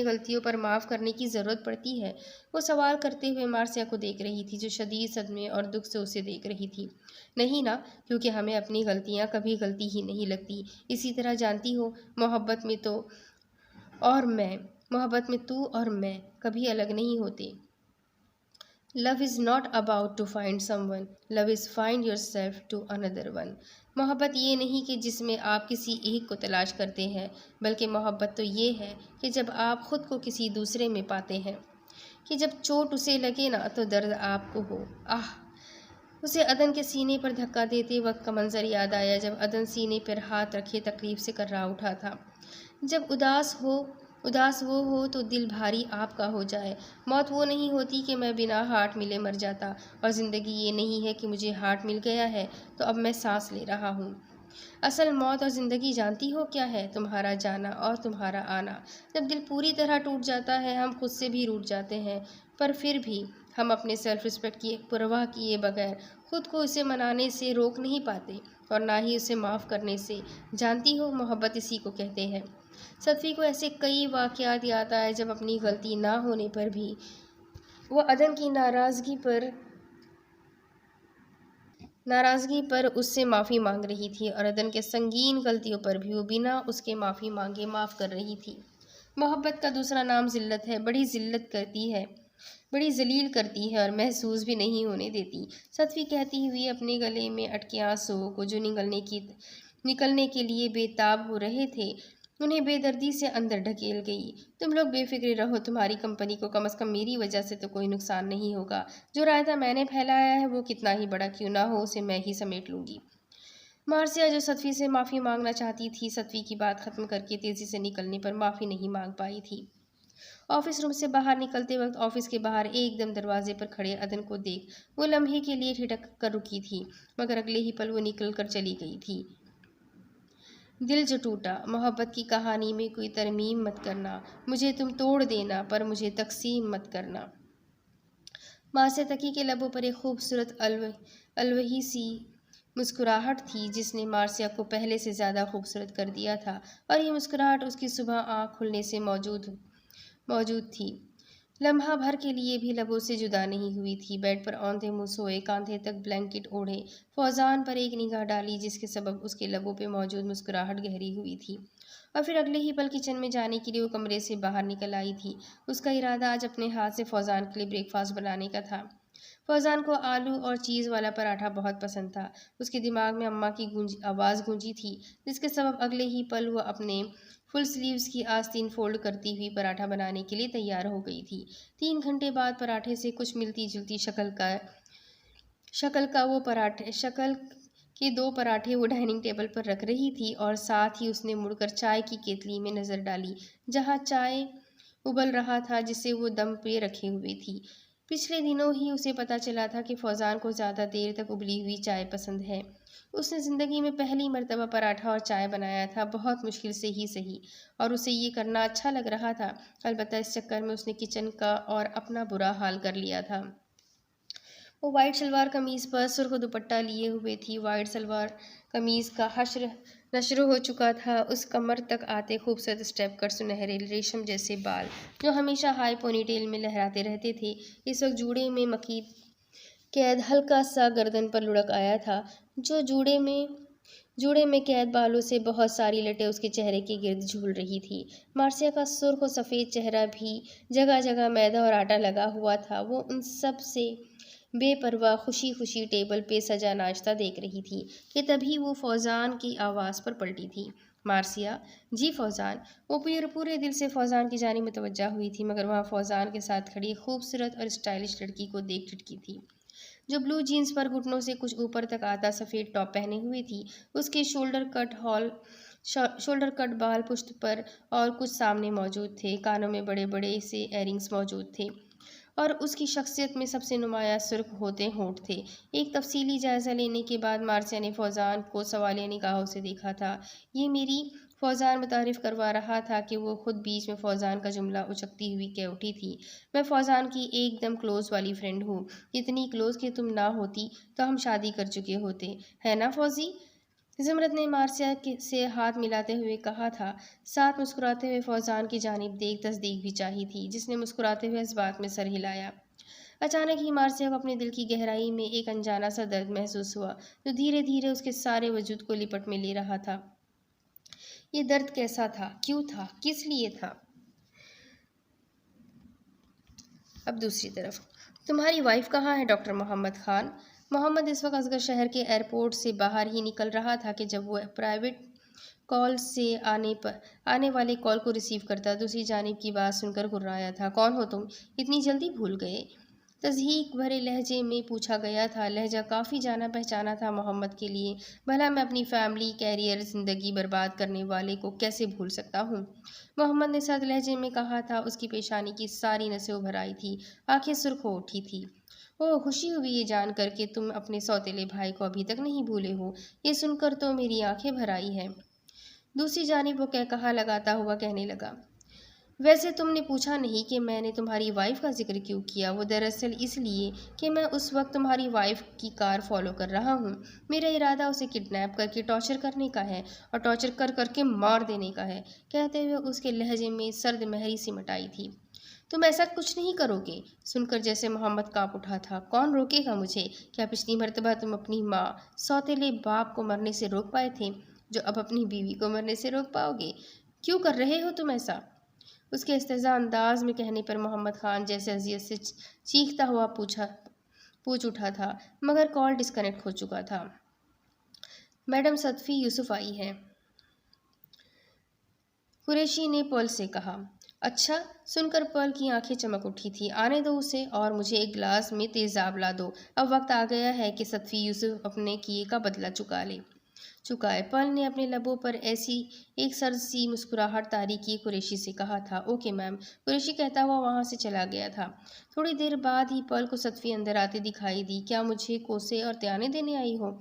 गलतियों पर माफ़ करने की ज़रूरत पड़ती है? वो सवाल करते हुए मार्सिया को देख रही थी, जो शदीद सदमे और दुख से उसे देख रही थी। नहीं ना, क्योंकि हमें अपनी गलतियाँ कभी गलती ही नहीं लगती। इसी तरह जानती हो, मोहब्बत में तू और मैं कभी अलग नहीं होते। Love is not about to find someone, love is find yourself to another one. मोहब्बत ये नहीं कि जिसमें आप किसी एक को तलाश करते हैं, बल्कि मोहब्बत तो ये है कि जब आप ख़ुद को किसी दूसरे में पाते हैं, कि जब चोट उसे लगे ना तो दर्द आपको हो। आह! उसे अदन के सीने पर धक्का देते वक्त का मंजर याद आया, जब अदन सीने पर हाथ रखे तकलीफ से कर्रा उठा था। जब उदास वो हो तो दिल भारी आपका हो जाए। मौत वो नहीं होती कि मैं बिना हार्ट मिले मर जाता, और ज़िंदगी ये नहीं है कि मुझे हार्ट मिल गया है तो अब मैं सांस ले रहा हूँ। असल मौत और ज़िंदगी जानती हो क्या है? तुम्हारा जाना और तुम्हारा आना। जब दिल पूरी तरह टूट जाता है, हम खुद से भी रूठ जाते हैं, पर फिर भी हम अपने सेल्फ रिस्पेक्ट की परवाह किए बगैर खुद को इसे मनाने से रोक नहीं पाते, और ना ही उसे माफ़ करने से। जानती हो, मोहब्बत इसी को कहते हैं। सतफी को ऐसे कई वाक़यात याद आए जब अपनी गलती ना होने पर भी वो अदन की नाराज़गी पर उससे माफ़ी मांग रही थी, और अदन के संगीन गलतियों पर भी वो बिना उसके माफ़ी मांगे माफ़ कर रही थी। मोहब्बत का दूसरा नाम ज़िल्लत है। बड़ी जलील करती है और महसूस भी नहीं होने देती। सतवी कहती हुई अपने गले में अटके आंसुओं को जो निकलने के लिए बेताब हो रहे थे, उन्हें बेदर्दी से अंदर ढकेल गई। तुम लोग बेफिक्र रहो, तुम्हारी कंपनी को कम से कम मेरी वजह से तो कोई नुकसान नहीं होगा। जो रायता मैंने फैलाया है वो कितना ही बड़ा क्यों ना हो, उसे मैं ही समेट लूंगी। मार्सिया, जो सतवी से माफ़ी मांगना चाहती थी, सतवी की बात खत्म करके तेजी से निकलने पर माफ़ी नहीं मांग पाई थी। ऑफिस रूम से बाहर निकलते वक्त ऑफिस के बाहर एकदम दरवाजे पर खड़े अदन को देख वो लम्हे के लिए ठिठक कर रुकी थी, मगर अगले ही पल वो निकल कर चली गई थी। दिल जो टूटा। मोहब्बत की कहानी में कोई तरमीम मत करना, मुझे तुम तोड़ देना पर मुझे तकसीम मत करना। मासे तकी के लबों पर एक खूबसूरत अलवही सी मुस्कुराहट थी जिसने मार्सिया को पहले से ज़्यादा खूबसूरत कर दिया था, और ये मुस्कुराहट उसकी सुबह आँख खुलने से मौजूद थी। लम्हा भर के लिए भी लबों से जुदा नहीं हुई थी। बेड पर औंधे मुँह सोए, कांधे तक ब्लैंकेट ओढ़े, फौजान पर एक निगाह डाली जिसके सबब उसके लबों पे मौजूद मुस्कुराहट गहरी हुई थी, और फिर अगले ही पल किचन में जाने के लिए वो कमरे से बाहर निकल आई थी। उसका इरादा आज अपने हाथ से फौजान के लिए ब्रेकफास्ट बनाने का था। फौजान को आलू और चीज़ वाला पराठा बहुत पसंद था। उसके दिमाग में अम्मा की आवाज़ गूंजी थी, जिसके सबब अगले ही पल वह अपने फुल स्लीव्स की आस्तीन फोल्ड करती हुई पराठा बनाने के लिए तैयार हो गई थी। 3 घंटे बाद पराठे से कुछ मिलती जुलती शक्ल के 2 पराठे वो डाइनिंग टेबल पर रख रही थी, और साथ ही उसने मुड़कर चाय की केतली में नज़र डाली, जहाँ चाय उबल रहा था जिसे वो दम पे रखे हुए थी। पिछले दिनों ही उसे पता चला था कि फौजान को ज़्यादा देर तक उबली हुई चाय पसंद है। उसने ज़िंदगी में पहली मर्तबा पराठा और चाय बनाया था, बहुत मुश्किल से ही सही, और उसे ये करना अच्छा लग रहा था। अलबत्ता इस चक्कर में उसने किचन का और अपना बुरा हाल कर लिया था। वो वाइट सलवार कमीज़ पर सुर्ख दुपट्टा लिए हुए थी। वाइट सलवार कमीज़ का नशर हो चुका था। उस कमर तक आते खूबसूरत स्टेप कट सुनहरे रेशम जैसे बाल जो हमेशा हाई पोनीटेल में लहराते रहते थे, इस वक्त जूड़े में मकीद कैद हल्का सा गर्दन पर लुढ़क आया था, जो जूड़े में कैद बालों से बहुत सारी लटें उसके चेहरे के गिर्द झूल रही थी। मार्सिया का सुर्ख और सफ़ेद चेहरा भी जगह जगह मैदा और आटा लगा हुआ था। वो उन सब से बेपरवाह खुशी खुशी टेबल पे सजा नाश्ता देख रही थी कि तभी वो फौजान की आवाज़ पर पलटी थी। मार्सिया, जी फौजान। वो पूरे दिल से फौजान की जानिब मुतवज्जा हुई थी, मगर वहाँ फौजान के साथ खड़ी खूबसूरत और स्टाइलिश लड़की को देख टिटकी थी, जो ब्लू जीन्स पर घुटनों से कुछ ऊपर तक आता सफ़ेद टॉप पहने हुई थी। उसके शोल्डर कट बाल पुश्त पर और कुछ सामने मौजूद थे। कानों में बड़े बड़े से एयरिंग्स मौजूद थे, और उसकी शख्सियत में सबसे नुमाया सुर्ख होते होंठ थे। एक तफसीली जायज़ा लेने के बाद मार्सिया ने फौजान को सवालिया निगाहों से देखा था। ये मेरी फौजान मुतारिफ करवा रहा था कि वो खुद बीच में फौजान का जुमला उचकती हुई कह उठी थी, मैं फौजान की एकदम क्लोज़ वाली फ्रेंड हूँ। इतनी क्लोज़ कि तुम ना होती तो हम शादी कर चुके होते, है ना फौजी? ज़ुमरत ने मार्सिया से हाथ मिलाते हुए कहा था, साथ मुस्कुराते हुए फौजान की जानिब देख तस्दीक भी चाही थी, जिसने मुस्कुराते हुए इस बात में सर हिलाया। अचानक ही मार्सिया को अपने दिल की गहराई में एक अनजाना सा दर्द महसूस हुआ, जो धीरे धीरे उसके सारे वजूद को लिपट में ले रहा था। ये दर्द कैसा था, क्यों था, किस लिए था? अब दूसरी तरफ, तुम्हारी वाइफ कहाँ है डॉक्टर मोहम्मद खान? मोहम्मद इस वक्त असगर शहर के एयरपोर्ट से बाहर ही निकल रहा था कि जब वह प्राइवेट कॉल से आने वाले कॉल को रिसीव करता। दूसरी जानिब की बात सुनकर घुर्राया था, कौन हो तुम? इतनी जल्दी भूल गए? तज़हीक भरे लहजे में पूछा गया था। लहजा काफ़ी जाना पहचाना था मोहम्मद के लिए। भला मैं अपनी फैमिली, कैरियर, ज़िंदगी बर्बाद करने वाले को कैसे भूल सकता हूँ? मोहम्मद ने सख्त लहजे में कहा था। उसकी पेशानी की सारी नसें उभर आई थी, आंखें सुर्ख हो उठी थी। ओह, खुशी हुई ये जानकर कि तुम अपने सौतेले भाई को अभी तक नहीं भूले हो। ये सुनकर तो मेरी आंखें भर आई हैं। दूसरी जानिब वो कहा लगाता हुआ कहने लगा, वैसे तुमने पूछा नहीं कि मैंने तुम्हारी वाइफ का जिक्र क्यों किया। वो दरअसल इसलिए कि मैं उस वक्त तुम्हारी वाइफ की कार फॉलो कर रहा हूँ। मेरा इरादा उसे किडनैप करके टॉर्चर करने का है, और टॉर्चर कर करके मार देने का है। कहते हुए उसके लहजे में सर्द महरी सिमट आई थी। तुम ऐसा कुछ नहीं करोगे? सुनकर जैसे मोहम्मद कांप उठा था। कौन रोकेगा मुझे? क्या पिछली मर्तबा तुम अपनी माँ, सौतेले बाप को मरने से रोक पाए थे, जो अब अपनी बीवी को मरने से रोक पाओगे? क्यों कर रहे हो तुम ऐसा? उसके इस्तेज़ा अंदाज में कहने पर मोहम्मद खान जैसे अजियत से चीखता हुआ पूछ उठा था, मगर कॉल डिस्कनेक्ट हो चुका था। मैडम सदफ़ी यूसुफ आई है, कुरैशी ने पल से कहा। अच्छा, सुनकर पल की आंखें चमक उठी थी। आने दो उसे और मुझे एक गिलास में तेज़ाब ला दो। अब वक्त आ गया है कि सदफ़ी यूसुफ अपने किए का बदला चुकाए। पल ने अपने लबों पर ऐसी एक सर्द सी मुस्कुराहट तारी की कुरैशी से कहा था। ओके मैम, कुरैशी कहता हुआ वहां से चला गया था। थोड़ी देर बाद ही पल को सदफ़ी अंदर आते दिखाई दी। क्या मुझे कोसे और त्याने देने आई हो?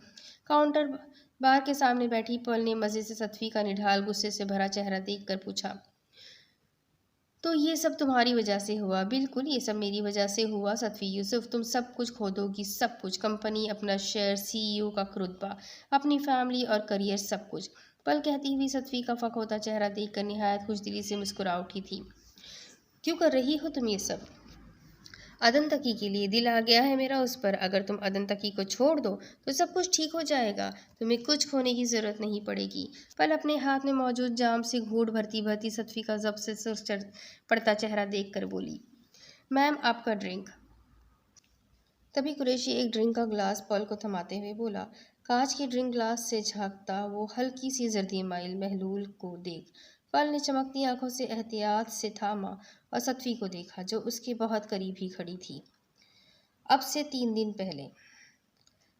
काउंटर बार के सामने बैठी पल ने मज़े से सदफ़ी का निढाल गुस्से से भरा चेहरा देखकर पूछा, तो ये सब तुम्हारी वजह से हुआ? बिल्कुल, ये सब मेरी वजह से हुआ सदफ़ी यूसुफ। तुम सब कुछ खो दोगी, सब कुछ, कंपनी, अपना शेयर, सीईओ का रुतबा, अपनी फैमिली और करियर, सब कुछ। पल कहती हुई सदफ़ी का फ़क होता चेहरा देखकर निहायत खुशदिली से मुस्कुरा उठी थी। क्यों कर रही हो तुम ये सब? अदन तकी के लिए दिल आ गया है मेरा उस पर। अगर तुम अदन तकी को छोड़ दो तो सब कुछ ठीक हो जाएगा। तुम्हें कुछ खोने की ज़रूरत नहीं पड़ेगी। पल अपने हाथ में मौजूद जाम से घूंट भरती भरती सदफ़ी का जब से सुर चढ़ पड़ता चेहरा देख कर बोली, मैम आपका ड्रिंक। तभी कुरैशी एक ड्रिंक का ग्लास पल को थमाते हुए बोला। कांच के ड्रिंक ग्लास से झांकता वो हल्की सी जर्दी माइल महलूल को देख पल ने चमकती आंखों से एहतियात से थामा और सतफी को देखा, जो उसके बहुत करीब ही खड़ी थी। अब से 3 दिन पहले।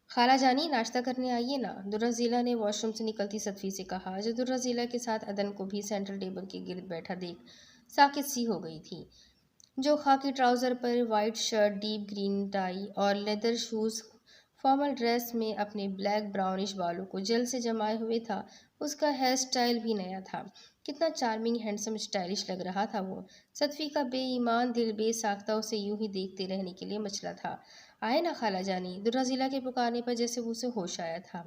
खाला जानी, नाश्ता करने आइए ना, दुर्रा ज़ीला ने वॉशरूम से निकलती सतफी से कहा, जो दुर्रा ज़ीला के साथ अदन को भी सेंट्रल टेबल के गिर्द बैठा देख साकित सी हो गई थी। जो खाकी ट्राउज़र पर white shirt, deep green tie और लेदर शूज़ फॉर्मल ड्रेस में अपने ब्लैक ब्राउनिश बालों को जेल से जमाए हुए था, उसका हेयर स्टाइल भी नया था। कितना चार्मिंग, हैंडसम, स्टाइलिश लग रहा था वो। सतफी का बेईमान दिल बेसाख्ता उसे यूं ही देखते रहने के लिए मचला था। आए ना खाला जानी, दुर्रा ज़िला के पुकारने पर जैसे वो उसे होश आया था।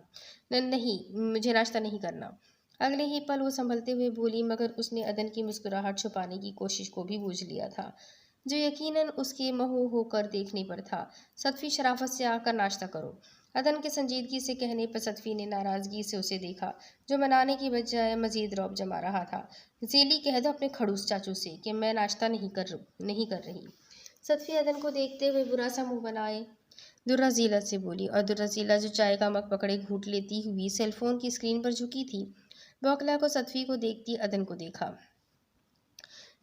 नहीं, मुझे नाश्ता नहीं करना। अगले ही पल वो संभलते हुए बोली, मगर उसने अदन की मुस्कुराहट छुपाने की कोशिश को भी बूझ लिया था, जो यकीनन उसके महू होकर देखने पर था। सतफी शराफत से आकर नाश्ता करो। अदन के संजीदगी से कहने पर सतफी ने नाराज़गी से उसे देखा, जो मनाने की बजाय मजीद रौब जमा रहा था। ज़ेली, कह दो अपने खड़ूस चाचू से कि मैं नाश्ता नहीं कर रही। सतफी अदन को देखते हुए बुरा सा मुंह बनाए दुर्रा ज़ीला से बोली, और दुर्रा ज़ीला, जो चाय का मग पकड़े घूंट लेती हुई सेलफोन की स्क्रीन पर झुकी थी, बौखला को सतफी को देखती अदन को देखा।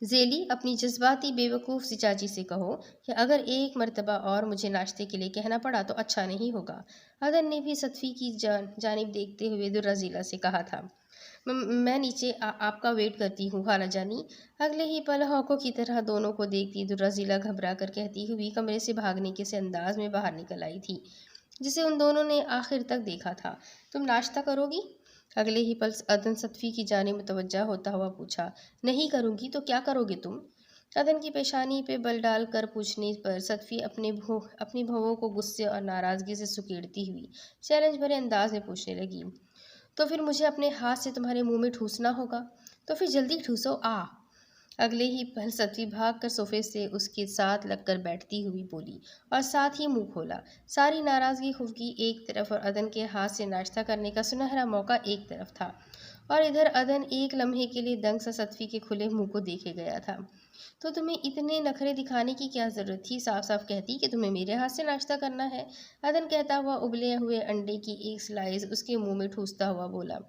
ज़ेली, अपनी जज्बाती बेवकूफ़ सी चाची से कहो कि अगर एक मर्तबा और मुझे नाश्ते के लिए कहना पड़ा तो अच्छा नहीं होगा। अदन ने भी सतफी की जानिब देखते हुए दुर्रा ज़ीला से कहा था, मैं नीचे आपका वेट करती हूँ खाला जानी। अगले ही पल हौकों की तरह दोनों को देखती दुर्रा ज़ीला घबरा कर कहती हुई कमरे से भागने के से अंदाज में बाहर निकल आई थी, जिसे उन दोनों ने आखिर तक देखा था। तुम नाश्ता करोगी? अगले ही पल अदन सतफी की जानिब मुतवज्जा होता हुआ पूछा। नहीं करूँगी तो क्या करोगे तुम? अदन की पेशानी पे बल डाल कर पूछने पर सतफी अपनी भवों को गुस्से और नाराज़गी से सुकेड़ती हुई चैलेंज भरे अंदाज में पूछने लगी, तो फिर मुझे अपने हाथ से तुम्हारे मुंह में ठूसना होगा? तो फिर जल्दी ठूसो आ। अगले ही पल सतवी भाग कर सोफे से उसके साथ लगकर बैठती हुई बोली, और साथ ही मुंह खोला। सारी नाराज़गी खुफगी एक तरफ और अदन के हाथ से नाश्ता करने का सुनहरा मौका एक तरफ था, और इधर अदन एक लम्हे के लिए दंग सा सतवी के खुले मुंह को देखे गया था। तो तुम्हें इतने नखरे दिखाने की क्या ज़रूरत थी? साफ साफ कहती कि तुम्हें मेरे हाथ से नाश्ता करना है। अदन कहता हुआ उबले हुए अंडे की एक स्लाइस उसके मुंह में ठूसता हुआ बोला,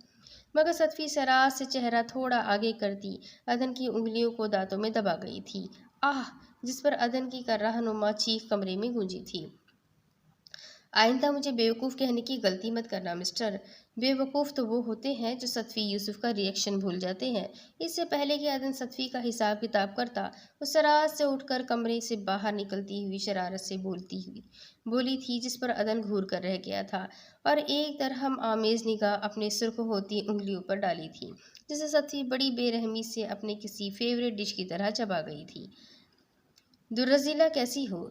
मगर सतफी सरास से चेहरा थोड़ा आगे करती अदन की उंगलियों को दांतों में दबा गई थी। आह! जिस पर अदन की कर्राहनुमा चीख कमरे में गूंजी थी। आइंदा मुझे बेवकूफ़ कहने की गलती मत करना मिस्टर। बेवकूफ़ तो वो होते हैं जो सतफ़ी यूसुफ का रिएक्शन भूल जाते हैं। इससे पहले कि अदन सतफ़ी का हिसाब किताब करता, वो सराज से उठकर कमरे से बाहर निकलती हुई शरारत से बोली थी, जिस पर अदन घूर कर रह गया था और एक दरहम आमेज़ निगाह अपने सुर्ख होती उंगलियों पर डाली थी, जिसे सतफ़ी बड़ी बेरहमी से अपने किसी फेवरेट डिश की तरह चबा गई थी। दुर्रज़ीला, कैसी हो?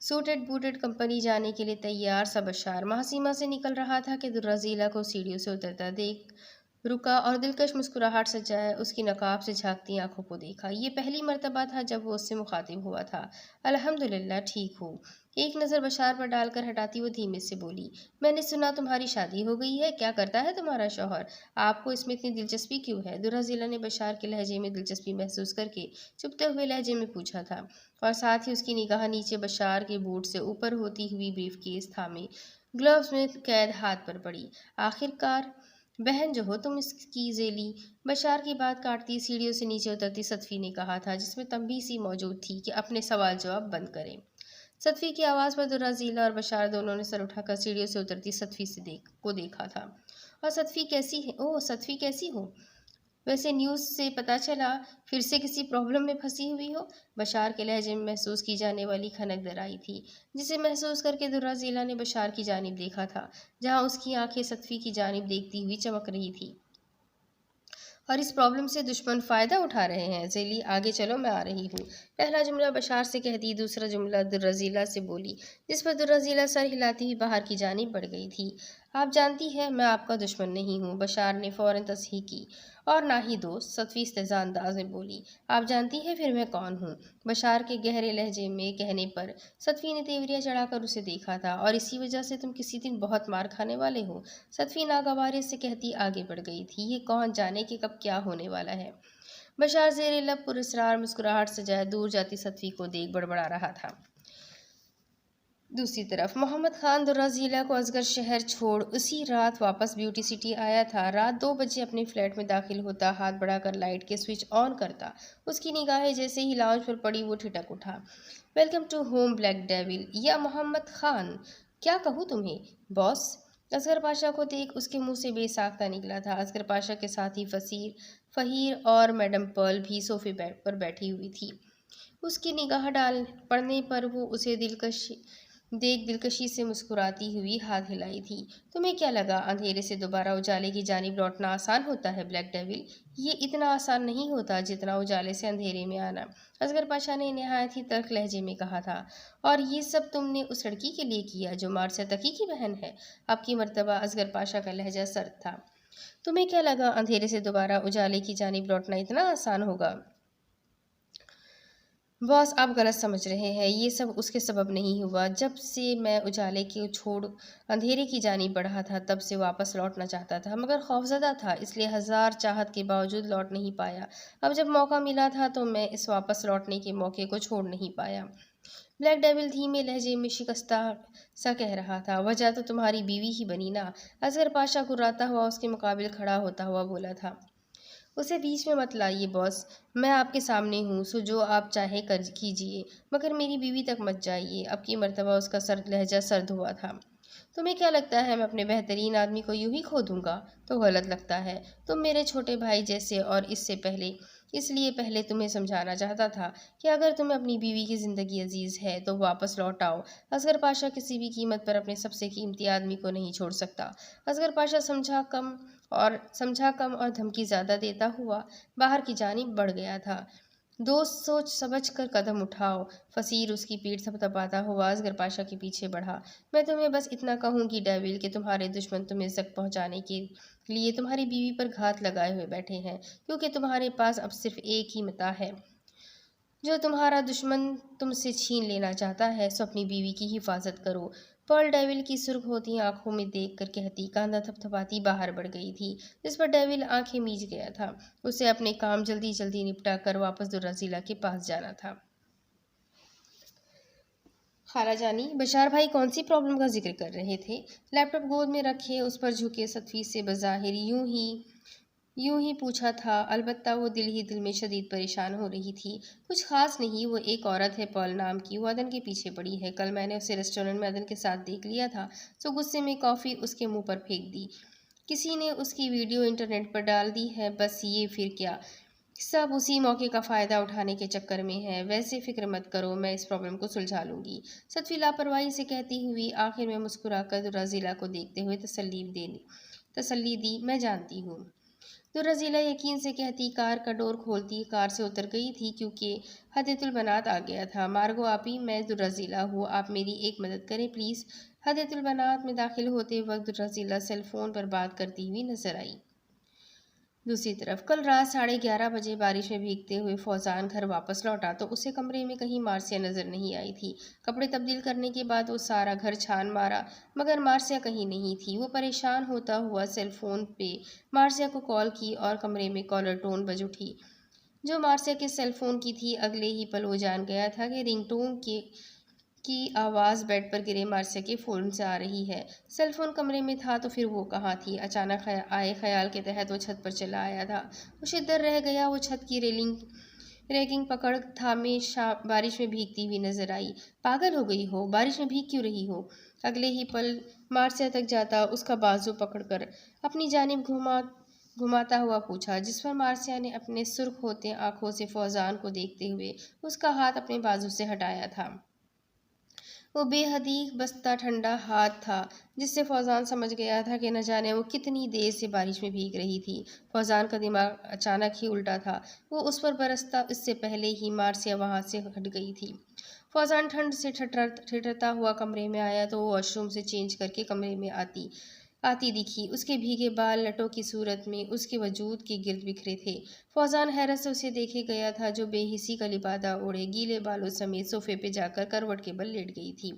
सूटेड बूटेड कंपनी जाने के लिए तैयार सा बशार महासीमा से निकल रहा था कि दुर्रा ज़ीला को सीढ़ियों से उतरता देख रुका और दिलकश मुस्कुराहट सजाए उसकी नकाब से झांकती आंखों को देखा। ये पहली मर्तबा था जब वो उससे मुखातिब हुआ था। अल्हम्दुलिल्लाह ठीक हूँ। एक नज़र बशार पर डालकर हटाती वो धीमे से बोली, मैंने सुना तुम्हारी शादी हो गई है, क्या करता है तुम्हारा शौहर? आपको इसमें इतनी दिलचस्पी क्यों है? दुर्राज़िला ने बशार के लहजे में दिलचस्पी महसूस करके चुभते हुए लहजे में पूछा था, और साथ ही उसकी निगाह नीचे बशार के बूट से ऊपर होती हुई ब्रीफकेस थामे ग्लव्स में कैद हाथ पर पड़ी। आखिरकार बहन जो हो तुम इसकी ज़ेली। बशार की बात काटती सीढ़ियों से नीचे उतरती सतफी ने कहा था, जिसमें तंबी सी मौजूद थी कि अपने सवाल जवाब बंद करें। सतफी की आवाज़ पर दुर्राज़ीला और बशार दोनों ने सर उठाकर सीढ़ियों से उतरती सतफी को देखा था। और सतफी कैसी है? ओह, सतफी कैसी हो? वैसे न्यूज़ से पता चला फिर से किसी प्रॉब्लम में फंसी हुई हो। बशार के लहजे में महसूस की जाने वाली खनक दर आई थी, जिसे महसूस करके दुर्राज़ीला ने बशार की जानिब देखा था, जहाँ उसकी आंखें सतफी की जानिब देखती हुई चमक रही थी। और इस प्रॉब्लम से दुश्मन फ़ायदा उठा रहे हैं। ज़ेली, आगे चलो, मैं आ रही हूँ। पहला जुमला बशार से कहती, दूसरा जुमला दुर्राज़ीला से बोली, जिस पर दुर्राज़ीला सर हिलाती हुई बाहर की जानिब बढ़ गई थी। आप जानती हैं मैं आपका दुश्मन नहीं हूँ, बशार ने फ़ौरन तस्हीह की। और ना ही दोस्त, सतफी इस्तेज़ा अंदाज में बोली। आप जानती हैं फिर मैं कौन हूँ? बशार के गहरे लहजे में कहने पर सतफी ने तेवरियाँ चढ़ाकर उसे देखा था। और इसी वजह से तुम किसी दिन बहुत मार खाने वाले हो। सतफी नागवारे से कहती आगे बढ़ गई थी, ये कौन जाने कि कब क्या होने वाला है। बशार ज़ेरे लब पुरस्रार मुस्कुराहट सजाए दूर जाती सतफी को देख बड़बड़ा रहा था। दूसरी तरफ मोहम्मद खान दुर्राज़ीला को असगर शहर छोड़ उसी रात वापस ब्यूटी सिटी आया था। रात 2 बजे अपने फ्लैट में दाखिल होता, हाथ बढ़ाकर लाइट के स्विच ऑन करता। उसकी निगाहें जैसे ही लाउंज पर पड़ी वो ठिठक उठा। Welcome to home black devil या मोहम्मद खान, क्या कहूँ तुम्हें? बॉस। असगर पाशा को देख उसके मुंह से बेसाख्ता निकला था। असगर पाशा के साथ ही फहीर और मैडम पर्ल भी सोफे पर बैठी हुई थी। उसकी निगाह डाल पड़ने पर वो उसे दिलकशी से मुस्कुराती हुई हाथ हिलाई थी। तुम्हें क्या लगा अंधेरे से दोबारा उजाले की जानिब लौटना आसान होता है ब्लैक डेविल? ये इतना आसान नहीं होता जितना उजाले से अंधेरे में आना, असगर पाशा ने नहायत ही तल्ख लहजे में कहा था। और ये सब तुमने उस लड़की के लिए किया जो मार्सिया तकी की बहन है? आपकी मर्तबा असगर पाशा का लहजा सर्द था। तुम्हें क्या लगा अंधेरे से दोबारा उजाले की जानिब लौटना इतना आसान होगा? बॉस, आप गलत समझ रहे हैं। ये सब उसके सबब नहीं हुआ। जब से मैं उजाले की छोड़ अंधेरे की जानिब बढ़ा था तब से वापस लौटना चाहता था, मगर खौफजदा था, इसलिए हजार चाहत के बावजूद लौट नहीं पाया। अब जब मौका मिला था तो मैं इस वापस लौटने के मौके को छोड़ नहीं पाया। ब्लैक डेविल धीमे लहजे में शिकस्ता सा कह रहा था। वजह तो तुम्हारी बीवी ही बनी ना। असगर पाशा कुर्राता हुआ उसके मुकाबिल खड़ा होता हुआ बोला था। उसे बीच में मत लाइए बॉस, मैं आपके सामने हूँ, सो जो आप चाहे कर कीजिए, मगर मेरी बीवी तक मत जाइए। अब की मर्तबा उसका सर्द लहजा सर्द हुआ था। तुम्हें क्या लगता है मैं अपने बेहतरीन आदमी को यूं ही खो दूंगा? तो गलत लगता है। तुम मेरे छोटे भाई जैसे, और इसलिए पहले तुम्हें समझाना चाहता था कि अगर तुम्हें अपनी बीवी की ज़िंदगी अजीज़ है तो वापस लौट आओ। असगर पाशा किसी भी कीमत पर अपने सबसे कीमती आदमी को नहीं छोड़ सकता। असगर पाशा समझा कम और धमकी ज़्यादा देता हुआ बाहर की जानिब बढ़ गया था। दोस्त, सोच समझ कर कदम उठाओ। फसीर उसकी पीठ थपथपाता हुआ असगर पाशा के पीछे बढ़ा। मैं तुम्हें बस इतना कहूँगी डेविल कि तुम्हारे दुश्मन तुम्हें जख्म पहुँचाने के लिए तुम्हारी बीवी पर घात लगाए हुए बैठे हैं, क्योंकि तुम्हारे पास अब सिर्फ एक ही मता है जो तुम्हारा दुश्मन तुमसे छीन लेना चाहता है, सो अपनी बीवी की हिफाजत करो। पर्ल डेविल की सुर्ख होती आंखों में देख कर कहती, कांधा थपथपाती बाहर बढ़ गई थी, जिस पर डेविल आंखें मीच गया था। उसे अपने काम जल्दी जल्दी निपटा कर वापस दुर्राज़ीला के पास जाना था। खाला जानी, बशार भाई कौन सी प्रॉब्लम का जिक्र कर रहे थे? लैपटॉप गोद में रखे उस पर झुके सतफी से बज़ाहिर यूं ही पूछा था। अलबत्ता वो दिल ही दिल में शदीद परेशान हो रही थी। कुछ खास नहीं, वो एक औरत है पर्ल नाम की, वो अदन के पीछे पड़ी है। कल मैंने उसे रेस्टोरेंट में अदन के साथ देख लिया था, सो गुस्से में कॉफ़ी उसके मुंह पर फेंक दी। किसी ने उसकी वीडियो इंटरनेट पर डाल दी है, बस ये फिर क्या। सब उसी मौके का फ़ायदा उठाने के चक्कर में है। वैसे फ़िक्र मत करो, मैं इस प्रॉब्लम को सुलझा लूँगी, सतफी लापरवाही से कहती हुई आखिर में मुस्कुराकर दुर्राज़ीला को देखते हुए तसल्ली दी। मैं जानती हूँ। दुर्राज़ीला यकीन से कहती कार का डोर खोलती कार से उतर गई थी, क्योंकि हदतुल बनात आ गया था। मार्गो आपी, मैं दुर्राज़ीला हूँ, आप मेरी एक मदद करें प्लीज़। हदतुल बनात में दाखिल होते वक्त दुर्राज़ीला सेल फ़ोन पर बात करती हुई नजर आई। दूसरी तरफ कल रात 11:30 बजे बारिश में भीगते हुए फौजान घर वापस लौटा तो उसे कमरे में कहीं मार्सिया नजर नहीं आई थी। कपड़े तब्दील करने के बाद वो सारा घर छान मारा मगर मार्सिया कहीं नहीं थी। वो परेशान होता हुआ सेल फोन पे मार्सिया को कॉल की और कमरे में कॉलर टोन बज उठी जो मार्सिया के सेल फोन की थी। अगले ही पल वो जान गया था कि रिंगटोन के की आवाज़ बेड पर गिरे मार्सिया के फ़ोन से आ रही है। सेल फोन कमरे में था तो फिर वो कहाँ थी। अचानक आए ख्याल के तहत वो छत पर चला आया था। वो शिद्दत रह गया। वो छत की रैगिंग पकड़ थामे बारिश में भीगती हुई नजर आई। पागल हो गई हो, बारिश में भीग क्यों रही हो। अगले ही पल मार्सिया तक जाता उसका बाजू पकड़कर अपनी जानिब घुमाता हुआ पूछा, जिस पर मार्सिया ने अपने सुर्ख होते आंखों से फौजान को देखते हुए उसका हाथ अपने बाजू से हटाया था। वो बेहद ही बसता ठंडा हाथ था जिससे फौजान समझ गया था कि न जाने वो कितनी देर से बारिश में भीग रही थी। फौजान का दिमाग अचानक ही उल्टा था। वो उस पर बरसता इससे पहले ही मार्सिया वहां से हट गई थी। फौजान ठंड से ठिठरता हुआ कमरे में आया तो वो वॉशरूम से चेंज करके कमरे में आती आती दिखी। उसके भीगे बाल लटों की सूरत में उसके वजूद के गिर्द बिखरे थे। फौजान हैरत से उसे देखे गया था जो बेहिसी का लिबादा ओढ़े गीले बालों समेत सोफे पे जाकर करवट के बल लेट गई थी।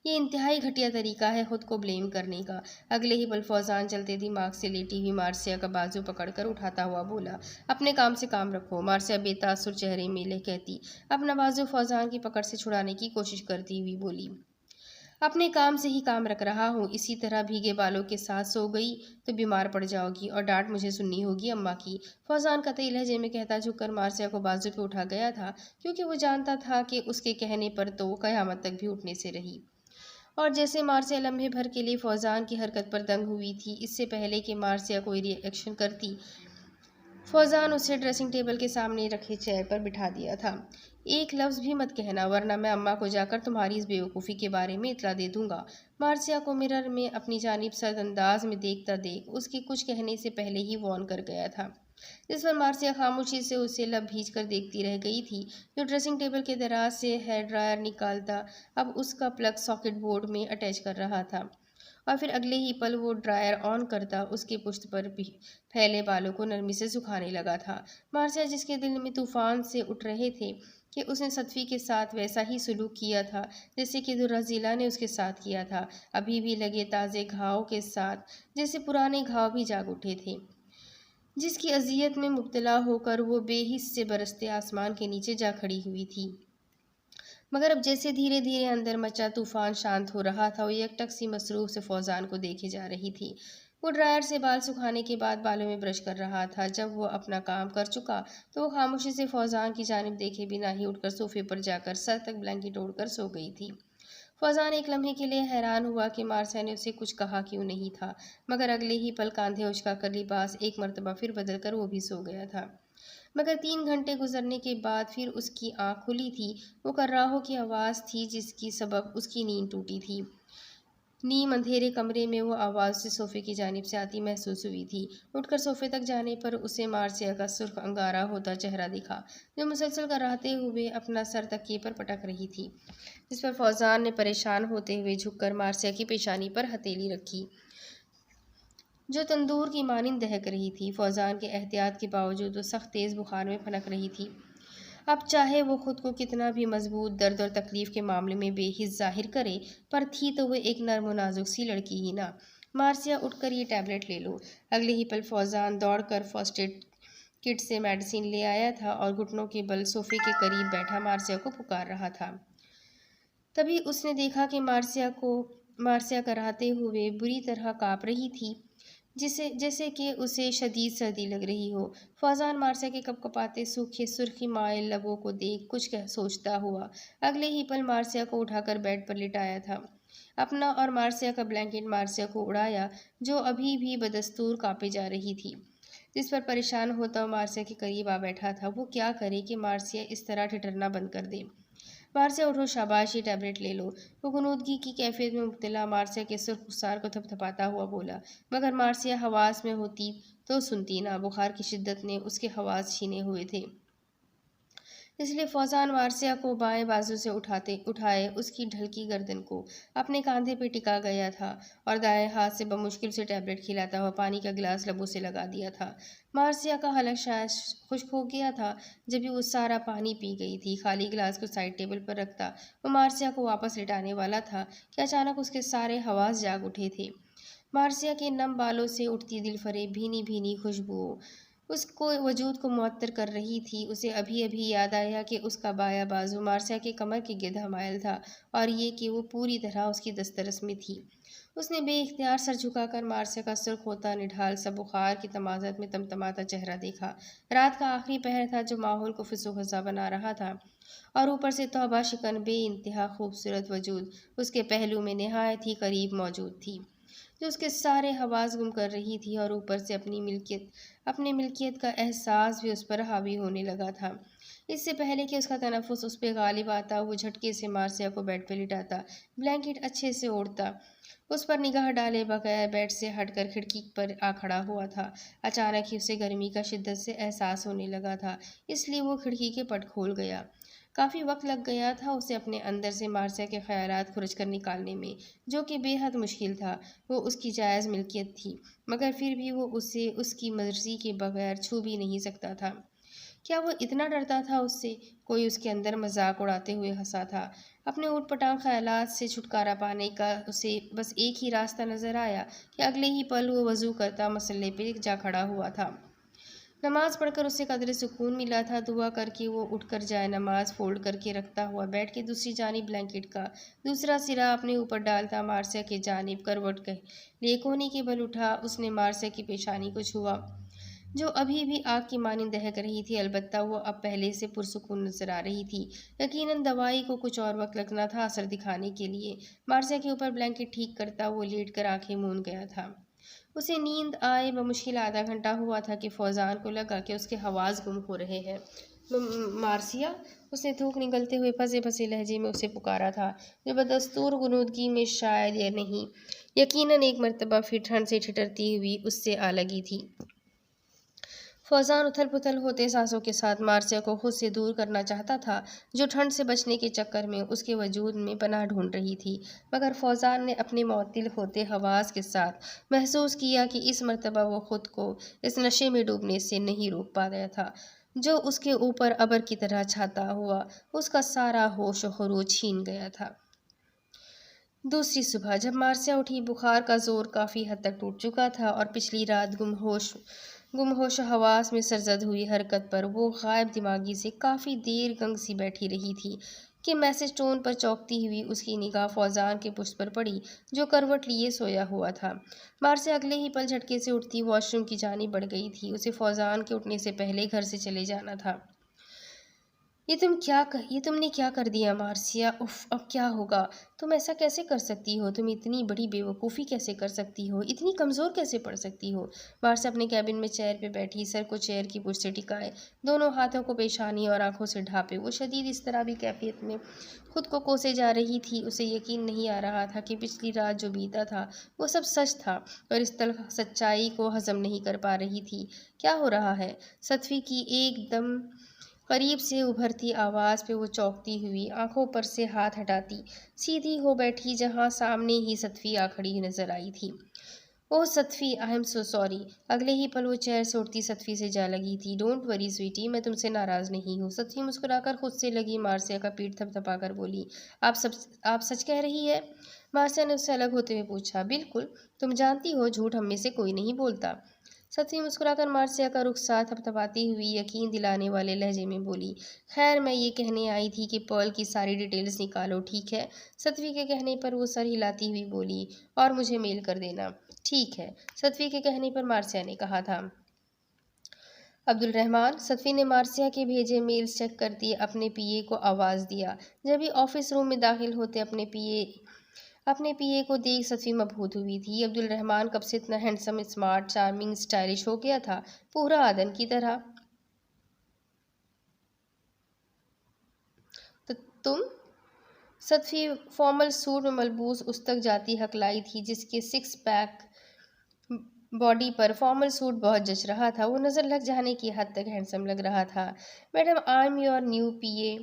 ये इंतहाई घटिया तरीका है खुद को ब्लेम करने का। अगले ही पल फौजान चलते दिमाग से लेटी हुई मार्सिया का बाजू पकड़कर उठाता हुआ बोला, अपने काम से काम रखो। मार्सिया बेतासुर चेहरे मेले कहती अपना बाजू फौजान की पकड़ से छुड़ाने की कोशिश करती हुई बोली, अपने काम से ही काम रख रहा हूँ। इसी तरह भीगे बालों के साथ सो गई तो बीमार पड़ जाओगी और डांट मुझे सुननी होगी अम्मा की। फौजान कतई लहजे में कहता झुककर मार्सिया को बाजू पे उठा गया था क्योंकि वो जानता था कि उसके कहने पर तो वो कयामत तक भी उठने से रही। और जैसे मार्सिया लम्हे भर के लिए फौजान की हरकत पर दंग हुई थी। इससे पहले कि मार्सिया कोई रिएक्शन करती फौजान उसे ड्रेसिंग टेबल के सामने रखे चेयर पर बिठा दिया था। एक लफ्ज़ भी मत कहना वरना मैं अम्मा को जाकर तुम्हारी इस बेवकूफ़ी के बारे में इतला दे दूंगा। मार्सिया को मिरर में अपनी जानिब सर्द अंदाज में देखता देख उसके कुछ कहने से पहले ही वॉर्न कर गया था, जिस पर मार्सिया खामोशी से उसे लब भीज कर देखती रह गई थी। जो ड्रेसिंग टेबल के दराज से हेयर ड्रायर निकालता अब उसका प्लग सॉकेट बोर्ड में अटैच कर रहा था और फिर अगले ही पल वो ड्रायर ऑन करता उसके पुश्त पर भी फैले बालों को नरमी से सुखाने लगा था। मार्सिया जिसके दिल में तूफान से उठ रहे थे कि उसने सतफी के साथ वैसा ही सलूक किया था जैसे कि दुर्राज़ीला ने उसके साथ किया था, अभी भी लगे ताज़े घाव के साथ जैसे पुराने घाव भी जाग उठे थे, जिसकी अजियत में मुब्तला होकर वो बेहिस से बरसते आसमान के नीचे जा खड़ी हुई थी। मगर अब जैसे धीरे धीरे अंदर मचा तूफान शांत हो रहा था, वो एकटक सी मसरूफ से फौजान को देखे जा रही थी। वो ड्रायर से बाल सुखाने के बाद बालों में ब्रश कर रहा था। जब वो अपना काम कर चुका तो वो खामोशी से फौजान की जानिब देखे बिना ही उठकर सोफे पर जाकर सर तक ब्लैंकेट ओढ़कर सो गई थी। फौजान एक लम्हे के लिए हैरान हुआ कि मार्सिया ने उसे कुछ कहा क्यों नहीं था, मगर अगले ही पल कांधे उचकाकर लिबास एक मर्तबा फिर बदलकर वो भी सो गया था। मगर 3 घंटे गुजरने के बाद फिर उसकी आंख खुली थी। वो कर्राहों की आवाज़ थी जिसकी सबब उसकी नींद टूटी थी। नीम अंधेरे कमरे में वो आवाज़ उसे सोफे की जानिब से आती महसूस हुई थी। उठकर सोफे तक जाने पर उसे मार्सिया का सुर्ख अंगारा होता चेहरा दिखा जो मुसलसल कराहते हुए अपना सर तकिए पर पटक रही थी, जिस पर फौजान ने परेशान होते हुए झुककर मार्सिया की पेशानी पर हथेली रखी जो तंदूर की मानिंद दहक रही थी। फौजान के एहतियात के बावजूद वो सख्त तेज़ बुखार में फनक रही थी। अब चाहे वो खुद को कितना भी मजबूत दर्द और तकलीफ के मामले में बेहिस जाहिर करे, पर थी तो वो एक नर्म और नाजुक सी लड़की ही ना। मार्सिया उठकर ये टैबलेट ले लो। अगले ही पल फौजान दौड़कर फर्स्ट एड किट से मेडिसिन ले आया था और घुटनों के बल सोफे के करीब बैठा मार्सिया को पुकार रहा था। तभी उसने देखा कि मार्सिया कराहते हुए बुरी तरह काँप रही थी, जिसे जैसे कि उसे शदीद सर्दी लग रही हो। फौजान मार्सिया के कपकपाते सूखे सुर्खी माए लबों को देख कुछ सोचता हुआ अगले ही पल मार्सिया को उठाकर बेड पर लिटाया था। अपना और मार्सिया का ब्लैंकेट मार्सिया को उड़ाया जो अभी भी बदस्तूर कांपे जा रही थी, जिस पर परेशान होता हुआ मार्सिया के करीब आ बैठा था। वो क्या करे कि मार्सिया इस तरह ठिठरना बंद कर दे। मार्सिया उठो, शाबाश, ये टैबलेट ले लो। वो गुनूदगी की कैफियत में मुब्तला मार्सिया के सुर्ख रुखसार को थपथपाता हुआ बोला, मगर मार्सिया हवास में होती तो सुनती ना। बुखार की शिद्दत ने उसके हवास छीने हुए थे। इसलिए फौजान मार्सिया को बाएं बाजू से उठाए उसकी ढलकी गर्दन को अपने कंधे पे टिका गया था और दाएं हाथ से बमुश्किल से टैबलेट खिलाता हुआ पानी का गिलास लबों से लगा दिया था। मार्सिया का हलक शायद खुश्क हो गया था। जब भी वो सारा पानी पी गई थी, खाली गिलास को साइड टेबल पर रखता वो मार्सिया को वापस लिटाने वाला था कि अचानक उसके सारे हवास जाग उठे थे। मार्सिया के नम बालों से उठती दिलफरेब भीनी भीनी खुशबू उसको वजूद को मुअत्तर कर रही थी। उसे अभी अभी याद आया कि उसका बायां बाजू मार्सिया के कमर के गिर्द मायल था और ये कि वो पूरी तरह उसकी दस्तरस में थी। उसने बेइख्तियार सर झुकाकर मार्सिया का सुर्ख होता निढाल सा बुखार की तमाज़त में तमतमाता चेहरा देखा। रात का आखिरी पहर था जो माहौल को फिसो-खसा बना रहा था और ऊपर से तौबा शिकन बेइंतहा खूबसूरत वजूद उसके पहलू में निहायत ही करीब मौजूद थी, जो उसके सारे हवास गुम कर रही थी और ऊपर से अपनी मिल्कियत का एहसास भी उस पर हावी होने लगा था। इससे पहले कि उसका तनफ़ुस उस पर गालिब आता, वो झटके से मार्सिया को बेड पर लिटाता, ब्लैंकेट अच्छे से ओढ़ता, उस पर निगाह डाले बगैर बेड से हटकर खिड़की पर आ खड़ा हुआ था। अचानक ही उसे गर्मी का शिद्दत से एहसास होने लगा था, इसलिए वो खिड़की के पट खोल गया। काफ़ी वक्त लग गया था उसे अपने अंदर से मार्सिया के ख्यालात खुरच कर निकालने में, जो कि बेहद मुश्किल था। वो उसकी जायज़ मिल्कियत थी, मगर फिर भी वो उसे उसकी मर्जी के बगैर छू भी नहीं सकता था। क्या वो इतना डरता था उससे? कोई उसके अंदर मजाक उड़ाते हुए हंसा था। अपने ऊटपटांग ख्यालात से छुटकारा पाने का उसे बस एक ही रास्ता नजर आया कि अगले ही पल वो वजू करता मसल्ले पे जा खड़ा हुआ था। नमाज पढ़कर उसे कदरे सुकून मिला था। दुआ करके वो उठकर जाए नमाज फोल्ड करके रखता हुआ बेड की दूसरी जानिब ब्लैंकेट का दूसरा सिरा अपने ऊपर डालता मार्सिया के जानिब करवट के लिए कोहनी के बल उठा। उसने मार्सिया की पेशानी को छुआ, जो अभी भी आग की मानी दहक रही थी, अलबत्ता वो अब पहले से पुरसुकून नजर आ रही थी। यकीनन दवाई को कुछ और वक्त लगना था असर दिखाने के लिए। मार्सिया के ऊपर ब्लैंकेट ठीक करता वो लेट कर आंखें मूंद गया था। उसे नींद आए बमुश्किल आधा घंटा हुआ था कि फौजान को लगा कि उसके हवास गुम हो रहे हैं। मार्सिया, उसने थूक निकलते हुए फंसे फंसे लहजे में उसे पुकारा था, जो बदस्तूर गुनूदगी में शायद या नहीं यकीनन एक मर्तबा फिर ठंड से ठिठुरती हुई उससे आ लगी थी। फौजान उथल पुथल होते सांसों के साथ मार्सिया को खुद से दूर करना चाहता था, जो ठंड से बचने के चक्कर में उसके वजूद में पनाह ढूंढ रही थी। मगर फौजान ने अपने मुअत्तिल होते हवास के साथ महसूस किया कि इस मर्तबा वो खुद को इस नशे में डूबने से नहीं रोक पा गया था, जो उसके ऊपर अबर की तरह छाता हुआ उसका सारा होश खरूज छीन गया था। दूसरी सुबह जब मार्सिया उठी, बुखार का जोर काफ़ी हद तक टूट चुका था और पिछली रात गुमहोश हवास में सरजद हुई हरकत पर वो गायब दिमागी से काफ़ी देर गंग सी बैठी रही थी कि मैसेज टोन पर चौंकती हुई उसकी निगाह फौजान के पुष्ट पर पड़ी, जो करवट लिए सोया हुआ था। मार्सिया अगले ही पल झटके से उठती वॉशरूम की जानी बढ़ गई थी। उसे फौजान के उठने से पहले घर से चले जाना था। ये तुमने क्या कर दिया मार्सिया? उफ, अब क्या होगा? तुम ऐसा कैसे कर सकती हो? तुम इतनी बड़ी बेवकूफ़ी कैसे कर सकती हो? इतनी कमज़ोर कैसे पड़ सकती हो? मार्सिया अपने कैबिन में चेयर पे बैठी, सर को चेयर की पुष्ट से टिकाए, दोनों हाथों को पेशानी और आंखों से ढांपे, वो शदीद इज़्तिराबी कैफियत में खुद को कोसे जा रही थी। उसे यकीन नहीं आ रहा था कि पिछली रात जो बीता था वो सब सच था और इस तल्ख सच्चाई को हजम नहीं कर पा रही थी। क्या हो रहा है? सतफी की एकदम करीब से उभरती आवाज़ पे वो चौंकती हुई आंखों पर से हाथ हटाती सीधी हो बैठी, जहां सामने ही सतफी आ खड़ी नजर आई थी। ओह सतफी, आई एम सो सॉरी। अगले ही पल वो चेयर से उठती सतफी से जा लगी थी। डोंट वरी स्वीटी, मैं तुमसे नाराज़ नहीं हूँ। सतफी मुस्कुराकर खुद से लगी मार्सिया का पीठ थपथपाकर बोली, आप सच कह रही है? मार्सिया ने उससे अलग होते हुए पूछा। बिल्कुल, तुम जानती हो झूठ हम में से कोई नहीं बोलता। सतफी मुस्कुराकर मार्सिया का रुख साथ थपथपाती हुई यकीन दिलाने वाले लहजे में बोली, खैर मैं ये कहने आई थी कि पर्ल की सारी डिटेल्स निकालो, ठीक है? सतफी के कहने पर वो सर हिलाती हुई बोली, और मुझे मेल कर देना। ठीक है, सतफी के कहने पर मार्सिया ने कहा था। अब्दुल रहमान, सतफी ने मार्सिया के भेजे मेल्स चेक कर दिए, अपने पीए को आवाज़ दिया। जब भी ऑफिस रूम में दाखिल होते अपने पीए को देख सतफी मबहूत हुई थी। अब्दुल रहमान कब से इतना हैंडसम, स्मार्ट, चार्मिंग, स्टाइलिश हो गया था, पूरा आदन की तरह। तो तुम? सतफी फॉर्मल सूट में मलबूस उस तक जाती हकलाई थी जिसके सिक्स पैक बॉडी पर फॉर्मल सूट बहुत जच रहा था। वो नज़र लग जाने की हद तक हैंडसम लग रहा था। Madam, I am your new PA,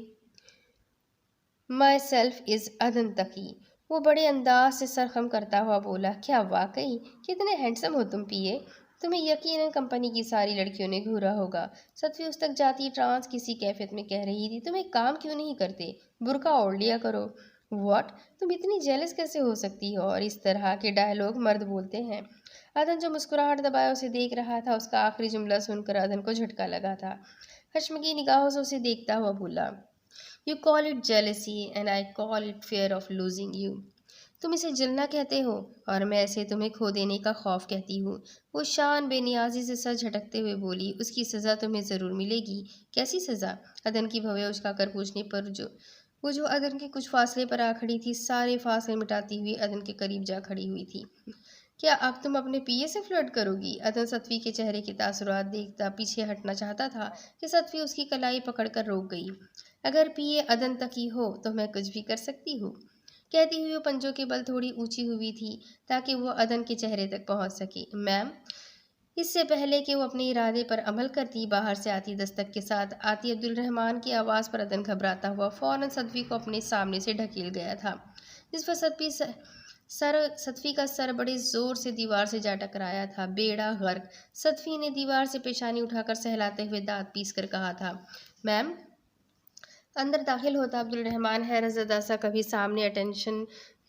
my self is अदन तकी। वो बड़े अंदाज से सर खम करता हुआ बोला, क्या वाकई कितने हैंडसम हो तुम पीए। तुम्हें यकीनन कंपनी की सारी लड़कियों ने घूरा होगा। सतवी उस तक जाती ट्रांस किसी कैफियत में कह रही थी, तुम एक काम क्यों नहीं करते, बुर्का ओढ़ लिया करो। व्हाट, तुम इतनी जेलस कैसे हो सकती हो। और इस तरह के डायलॉग मर्द बोलते हैं। अदन जो मुस्कुराहट दबाए उसे देख रहा था, उसका आखिरी जुमला सुनकर अदन को झटका लगा था। हशमगी निगाहों से उसे देखता हुआ बोला, you call it jealousy and I call it fair of losing you. तुम इसे जलना कहते हो और मैं इसे तुम्हें खो देने का खौफ कहती हूँ। वो शान बेनियाजी से सर झटकते हुए बोली, उसकी सज़ा तुम्हें ज़रूर मिलेगी। कैसी सज़ा। अदन की भवें उचकाकर पूछने पर वो जो अदन के कुछ फासले पर आ खड़ी थी, सारे फासले मिटाती हुई अदन के करीब जा खड़ी हुई थी। क्या अब तुम अपने पीए से फ्लर्ट करोगी। अदन सतवी के चेहरे के तासुरात देखता पीछे हटना चाहता था कि सतवी उसकी कलाई पकड़कर रोक गई। अगर पीए अदन तक ही हो तो मैं कुछ भी कर सकती हूँ, कहती हुई वो पंजों के बल थोड़ी ऊंची हुई थी ताकि वो अदन के चेहरे तक पहुंच सके। मैम। इससे पहले कि वो अपने इरादे पर अमल करती, बाहर से आती दस्तक के साथ आती अब्दुल रहमान की आवाज़ पर अदन घबराता हुआ फौरन सतवी को अपने सामने से ढकेल गया था, जिस पर सतवी का सर बड़े जोर से दीवार से जा टकराया था। बेड़ा गर्क। सतवी ने दीवार से पेशानी उठाकर सहलाते हुए दांत पीस कर कहा था, मैम। अंदर दाखिल होता अब्दुल रहमान हैरत ज़दा सा कभी सामने अटेंशन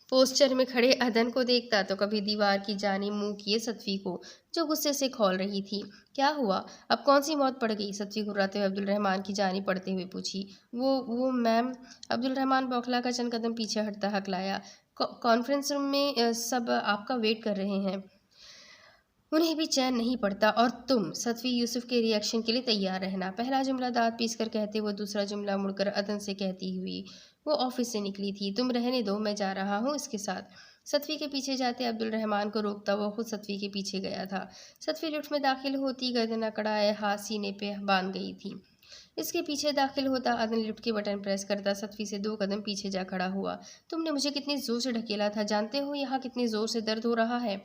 पोस्चर में खड़े अदन को देखता तो कभी दीवार की जानिब मुंह किए सतवी को, जो गुस्से से खौल रही थी। क्या हुआ, अब कौन सी मौत पड़ गई। सतवी घुर्राते हुए अब्दुल रहमान की जानिब पड़ते हुए पूछी। वो मैम। अब्दुल रहमान बौखला का चंद कदम पीछे हटता हकलाया, कॉन्फ्रेंस रूम में सब आपका वेट कर रहे हैं। उन्हें भी चैन नहीं पड़ता। और तुम। सतवी यूसुफ के रिएक्शन के लिए तैयार रहना। पहला जुमला दांत पीस कर कहते वो दूसरा जुमला मुड़कर अदन से कहती हुई वो ऑफिस से निकली थी। तुम रहने दो, मैं जा रहा हूँ इसके साथ। सतवी के पीछे जाते अब्दुल रहमान को रोकता वो खुद सतवी के पीछे गया था। सतवी लिफ्ट में दाखिल होती गर्दन अकड़ाए हाथ सीने पे बांध गई थी। इसके पीछे दाखिल होता अदन लिफ्ट के बटन प्रेस करता सतवी से 2 कदम पीछे जा खड़ा हुआ। तुमने मुझे कितनी जोर से ढकेला था, जानते हो यहाँ कितनी जोर से दर्द हो रहा है।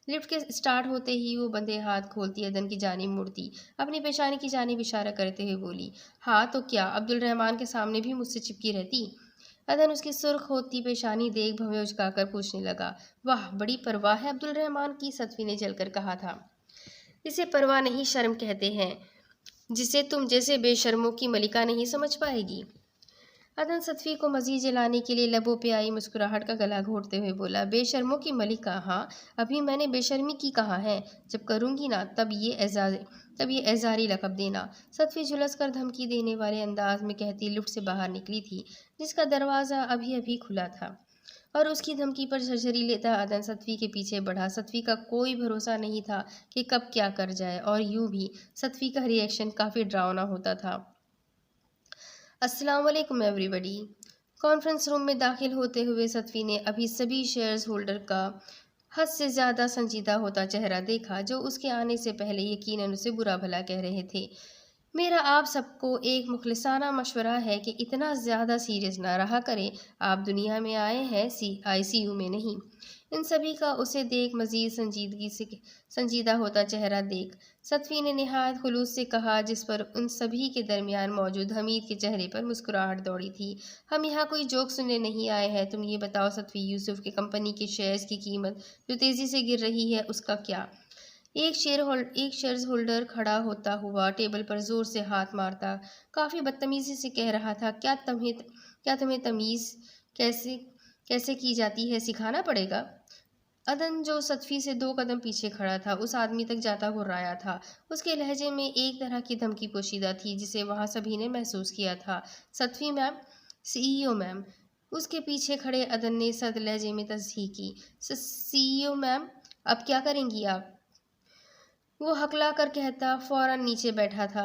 लिफ्ट के स्टार्ट होते ही वो बंधे हाथ खोलती अदन की जानिब मुड़ती, अपनी पेशानी की जानिब इशारा करते हुए बोली, हाँ तो क्या अब्दुल रहमान के सामने भी मुझसे चिपकी रहती। अदन उसकी सुर्ख होती पेशानी देख भवें उचकाकर पूछने लगा, वाह बड़ी परवाह है अब्दुल रहमान की। सतवी ने जलकर कहा था, इसे परवाह नहीं शर्म कहते हैं, जिसे तुम जैसे बेशर्मों की मलिका नहीं समझ पाएगी। अदन सतवी को मजीद जलाने के लिए लबों पे आई मुस्कुराहट का गला घोटते हुए बोला, बेशर्मों की मलिका। हाँ, अभी मैंने बेशर्मी की कहा है, जब करूँगी ना तब ये एजारी लकब देना। सतवी झुलस कर धमकी देने वाले अंदाज में कहती लिफ्ट से बाहर निकली थी, जिसका दरवाज़ा अभी अभी खुला था। और उसकी धमकी पर झरझरी लेता अदन सतवी के पीछे बढ़ा। सतवी का कोई भरोसा नहीं था कि कब क्या कर जाए, और यूं भी सतवी का रिएक्शन काफ़ी डरावना होता था। अस्सलाम वालेकुम एवरीबॉडी। कॉन्फ्रेंस रूम में दाखिल होते हुए सतवी ने अभी सभी शेयर्स होल्डर का हद से ज़्यादा संजीदा होता चेहरा देखा, जो उसके आने से पहले यकीनन उसे बुरा भला कह रहे थे। मेरा आप सबको एक मुखलिसाना मशवरा है कि इतना ज़्यादा सीरियस ना रहा करें। आप दुनिया में आए हैं आईसीयू में नहीं। इन सभी का उसे देख मज़ीद संजीदगी से संजीदा होता चेहरा देख सतवी ने नहायत खुलूस से कहा, जिस पर उन सभी के दरमियान मौजूद हमीद के चेहरे पर मुस्कुराहट दौड़ी थी। हम यहाँ कोई जोक सुनने नहीं आए हैं। तुम ये बताओ सतवी, यूसुफ के कंपनी के शेयर्स की कीमत जो तेज़ी से गिर रही है, उसका क्या। एक शेयर्स होल्डर खड़ा होता हुआ टेबल पर जोर से हाथ मारता काफ़ी बदतमीजी से कह रहा था, क्या तुम्हें तमीज़ कैसे कैसे की जाती है सिखाना पड़ेगा। अदन जो सतफी से 2 कदम पीछे खड़ा था, उस आदमी तक जाता हुर्राया था। उसके लहजे में एक तरह की धमकी पोशीदा थी, जिसे वहाँ सभी ने महसूस किया था। सतफी मैम, सीईओ मैम। उसके पीछे खड़े अदन ने सद लहजे में तस्दीक की, सीईओ मैम, अब क्या करेंगी आप। वो हकला कर कहता फौरन नीचे बैठा था।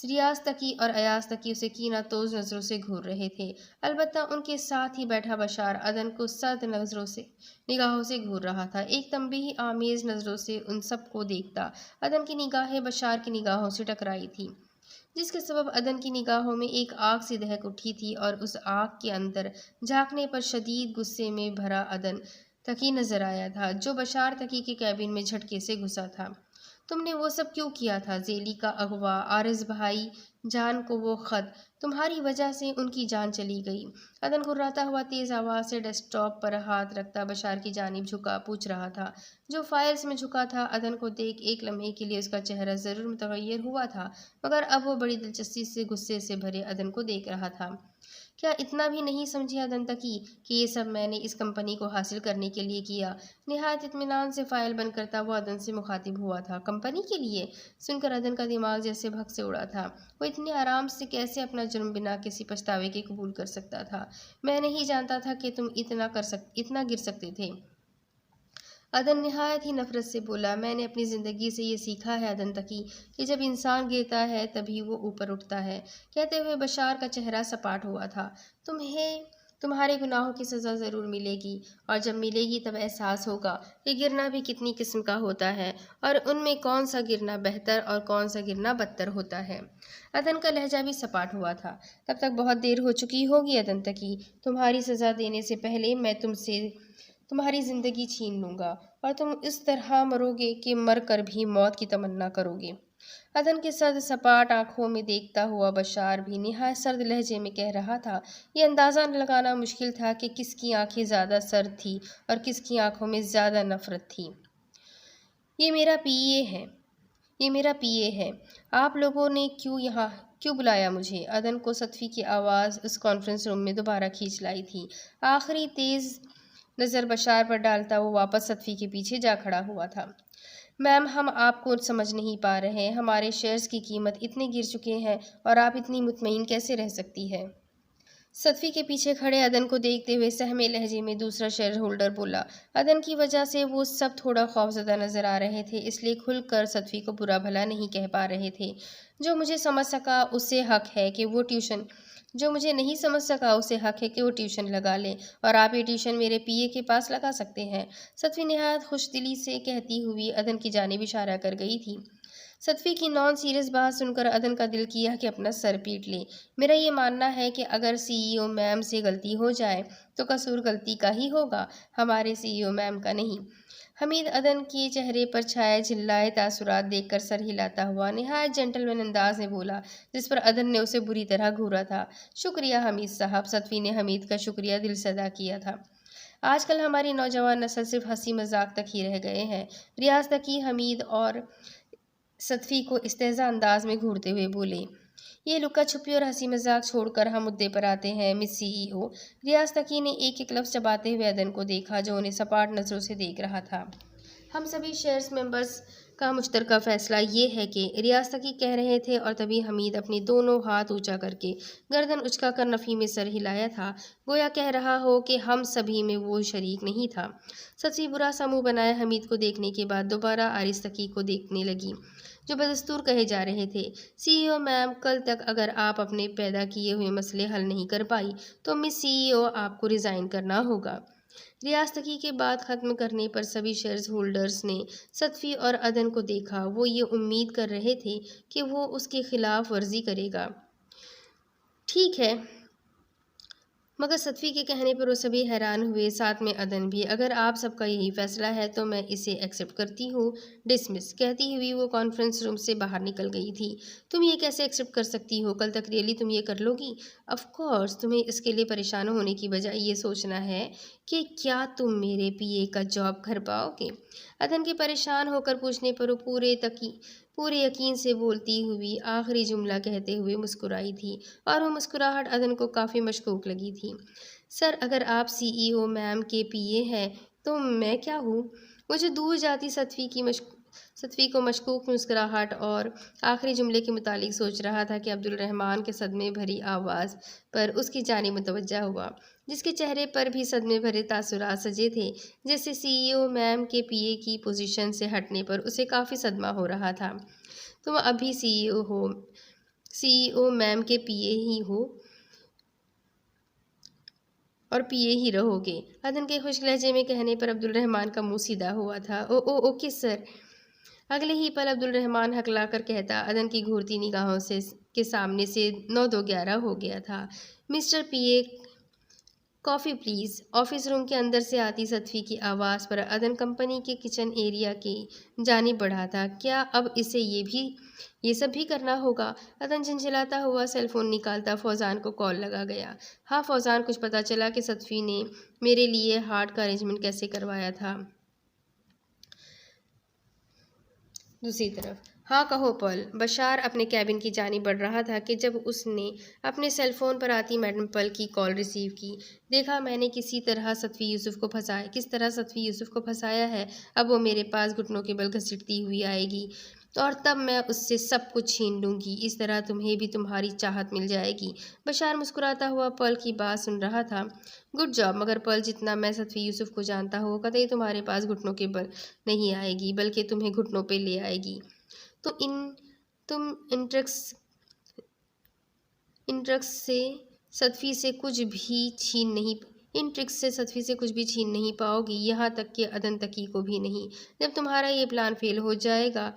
रियाज तकी और अयाज तकी उसे कीना तोज नज़रों से घूर रहे थे। अलबत्ता उनके साथ ही बैठा बशार अदन को सर्द निगाहों से घूर रहा था। एक तंबीही आमेज नज़रों से उन सबको देखता। अदन की निगाहें बशार की निगाहों से टकराई थी, जिसके सबब अदन की निगाहों में एक आग सी दहक उठी थी, और उस आग के अंदर झांकने पर शदीद गुस्से में भरा अदन तकी नजर आया था, जो बशार तकी के कैबिन में झटके से घुसा था। तुमने वो सब क्यों किया था? ज़ेली का अगवा, आरिज़ भाई जान को वो ख़त, तुम्हारी वजह से उनकी जान चली गई। अदन घुर्राता हुआ तेज़ आवाज़ से डेस्कटॉप पर हाथ रखता बशार की जानिब झुका पूछ रहा था, जो फाइल्स में झुका था। अदन को देख एक लम्हे के लिए उसका चेहरा ज़रूर मुतग़य्यर हुआ था, मगर अब वो बड़ी दिलचस्पी से गुस्से से भरे अदन को देख रहा था। क्या इतना भी नहीं समझी अदंतकी कि ये सब मैंने इस कंपनी को हासिल करने के लिए किया? निहायत इत्मीनान से फाइल बंद करता हुआ अदन से मुखातिब हुआ था। कंपनी के लिए? सुनकर अदन का दिमाग जैसे भग से उड़ा था। वो इतने आराम से कैसे अपना जुर्म बिना किसी पछतावे के कबूल कर सकता था? मैं नहीं जानता था कि तुम इतना गिर सकते थे। अदन निहायत ही नफरत से बोला, मैंने अपनी ज़िंदगी से ये सीखा है अदंतकी कि जब इंसान गिरता है तभी वो ऊपर उठता है। कहते हुए बशार का चेहरा सपाट हुआ था। तुम्हें तुम्हारे गुनाहों की सज़ा ज़रूर मिलेगी, और जब मिलेगी तब एहसास होगा कि गिरना भी कितनी किस्म का होता है, और उनमें कौन सा गिरना बेहतर और कौन सा गिरना बदतर होता है। अदन का लहजा भी सपाट हुआ था। तब तक बहुत देर हो चुकी होगी अदंतकी। तुम्हारी सज़ा देने से पहले मैं तुमसे तुम्हारी ज़िंदगी छीन लूँगा, और तुम इस तरह मरोगे कि मर कर भी मौत की तमन्ना करोगे। अदन के सर्द सपाट आंखों में देखता हुआ बशार भी निहायत सर्द लहजे में कह रहा था। ये अंदाज़ा लगाना मुश्किल था कि किसकी आंखें ज़्यादा सर्द थी और किसकी आंखों में ज़्यादा नफरत थी। ये मेरा पीए है, ये मेरा पीए है। आप लोगों ने क्यों बुलाया मुझे? अदन को सतफी की आवाज़ उस कॉन्फ्रेंस रूम में दोबारा खींच लाई थी। आखिरी तेज़ नज़र बशार पर डालता वो वापस सतफी के पीछे जा खड़ा हुआ था। मैम, हम आपको समझ नहीं पा रहे। हमारे शेयर्स की कीमत इतने गिर चुके हैं और आप इतनी मुतमईन कैसे रह सकती है? सतफी के पीछे खड़े अदन को देखते हुए सहमे लहजे में दूसरा शेयर होल्डर बोला। अदन की वजह से वो सब थोड़ा खौफजदा नजर आ रहे थे, इसलिए खुलकर सतफी को बुरा भला नहीं कह पा रहे थे। जो मुझे समझ सका उसे हक है कि वो ट्यूशन जो मुझे नहीं समझ सका उसे हक है कि वो ट्यूशन लगा ले, और आप ये ट्यूशन मेरे पीए के पास लगा सकते हैं। सतफी निहायत खुशदिली से कहती हुई अदन की जानिब इशारा कर गई थी। सतफी की नॉन सीरियस बात सुनकर अदन का दिल किया कि अपना सर पीट ले। मेरा ये मानना है कि अगर सीईओ मैम से गलती हो जाए तो कसूर गलती का ही होगा, हमारे सीईओ मैम का नहीं। हमीद अदन के चेहरे पर छाए झिल्लाए तासुरात देखकर सर हिलाता हुआ निहायत जेंटलमैन अंदाज में बोला, जिस पर अदन ने उसे बुरी तरह घूरा था। शुक्रिया हमीद साहब। सतफी ने हमीद का शुक्रिया दिल से अदा किया था। आजकल हमारी नौजवान नस्ल सिर्फ हंसी मजाक तक ही रह गए हैं। रियाज तकी हमीद और सतफी को इस्तेज़ा अंदाज में घूरते हुए बोले, ये लुका छुपी और हंसी मजाक छोड़कर हम मुद्दे पर आते हैं मिस सीईओ। रियाज तकी ने एक एक लफ्ज़ चबाते हुए अदन को देखा, जो उन्हें सपाट नज़रों से देख रहा था। हम सभी शेयर्स मेंबर्स का मुश्तरका फ़ैसला ये है कि रियाज तकी कह रहे थे, और तभी हमीद अपनी दोनों हाथ ऊंचा करके गर्दन उचका कर नफ़ी में सर हिलाया था, गोया कह रहा हो कि हम सभी में वो शरीक नहीं था। सच्ची बुरा सा मुँह बनाए हमीद को देखने के बाद दोबारा आरिस तकी को देखने लगी, जो बदस्तूर कहे जा रहे थे। सीईओ मैम, कल तक अगर आप अपने पैदा किए हुए मसले हल नहीं कर पाई तो मिस सीईओ आपको रिज़ाइन करना होगा। रियाज तकी के बात ख़त्म करने पर सभी शेयर्स होल्डर्स ने सतफी और अदन को देखा। वो ये उम्मीद कर रहे थे कि वो उसके खिलाफ वर्जी करेगा। ठीक है, मगर सतफी के कहने पर वो सभी हैरान हुए, साथ में अदन भी। अगर आप सबका यही फैसला है तो मैं इसे एक्सेप्ट करती हूँ। डिसमिस कहती हुई वो कॉन्फ्रेंस रूम से बाहर निकल गई थी। तुम ये कैसे एक्सेप्ट कर सकती हो? कल तक रियली तुम ये कर लोगी? ऑफ कोर्स, तुम्हें इसके लिए परेशान होने की बजाय ये सोचना है कि क्या तुम मेरे पीए का जॉब कर पाओगे। अदन के परेशान होकर पूछने पर वो पूरे यकीन से बोलती हुई आखिरी जुमला कहते हुए मुस्कुराई थी, और वो मुस्कुराहट अदन को काफ़ी मशकूक लगी थी। सर, अगर आप सीईओ मैम के पीए हैं तो मैं क्या हूँ? मुझे दूर जाती सतफी को मशकूक मुस्कुराहट और आखिरी जुमले के मुतालिक सोच रहा था कि अब्दुल रहमान के सदमे भरी आवाज़ पर उसकी जानिब मुतवज्जा हुआ, जिसके चेहरे पर भी सदमे भरे तासुरात सजे थे। जैसे सीईओ मैम के पीए की पोजीशन से हटने पर उसे काफ़ी सदमा हो रहा था। तुम अभी सीईओ मैम के पीए ही हो और पीए ही रहोगे। अदन के खुश लहजे में कहने पर अब्दुल रहमान का मुंह सीधा हुआ था। Okay sir. अगले ही पल अब्दुल रहमान हकला कर कहता, अदन की घूरती निगाहों से के सामने से 9 2 11 हो गया था। Mister PA, coffee please. Office room के अंदर से आती सतफी की आवाज़ पर अदन कंपनी के किचन एरिया की जानिब बढ़ा था। क्या अब इसे ये सब भी करना होगा? अदन झंझलाता हुआ सेलफोन निकालता फौजान को कॉल लगा गया। हाँ फौजान, कुछ पता चला कि सतफी ने मेरे लिए हार्ट का अरेंजमेंट कैसे करवाया था? दूसरी तरफ हाँ कहो पल। बशार अपने कैबिन की जानिब बढ़ रहा था कि जब उसने अपने सेलफोन पर आती मैडम पल की कॉल रिसीव की। देखा, मैंने किस तरह सतफी यूसुफ को फंसाया है। अब वो मेरे पास घुटनों के बल घसीटती हुई आएगी और तब मैं उससे सब कुछ छीन लूंगी। इस तरह तुम्हें भी तुम्हारी चाहत मिल जाएगी। बशार मुस्कुराता हुआ पल की बात सुन रहा था। गुड जॉब, मगर पल, जितना मैं सतफी यूसुफ को जानता हूँ, कतई तुम्हारे पास घुटनों के बल नहीं आएगी, बल्कि तुम्हें घुटनों पे ले आएगी। तो इन तुम इन ट्रक्स से सतफी से कुछ भी छीन नहीं इन ट्रिक्स से सतफी से कुछ भी छीन नहीं पाओगी, यहाँ तक कि अदन तकी को भी नहीं। जब तुम्हारा ये प्लान फेल हो जाएगा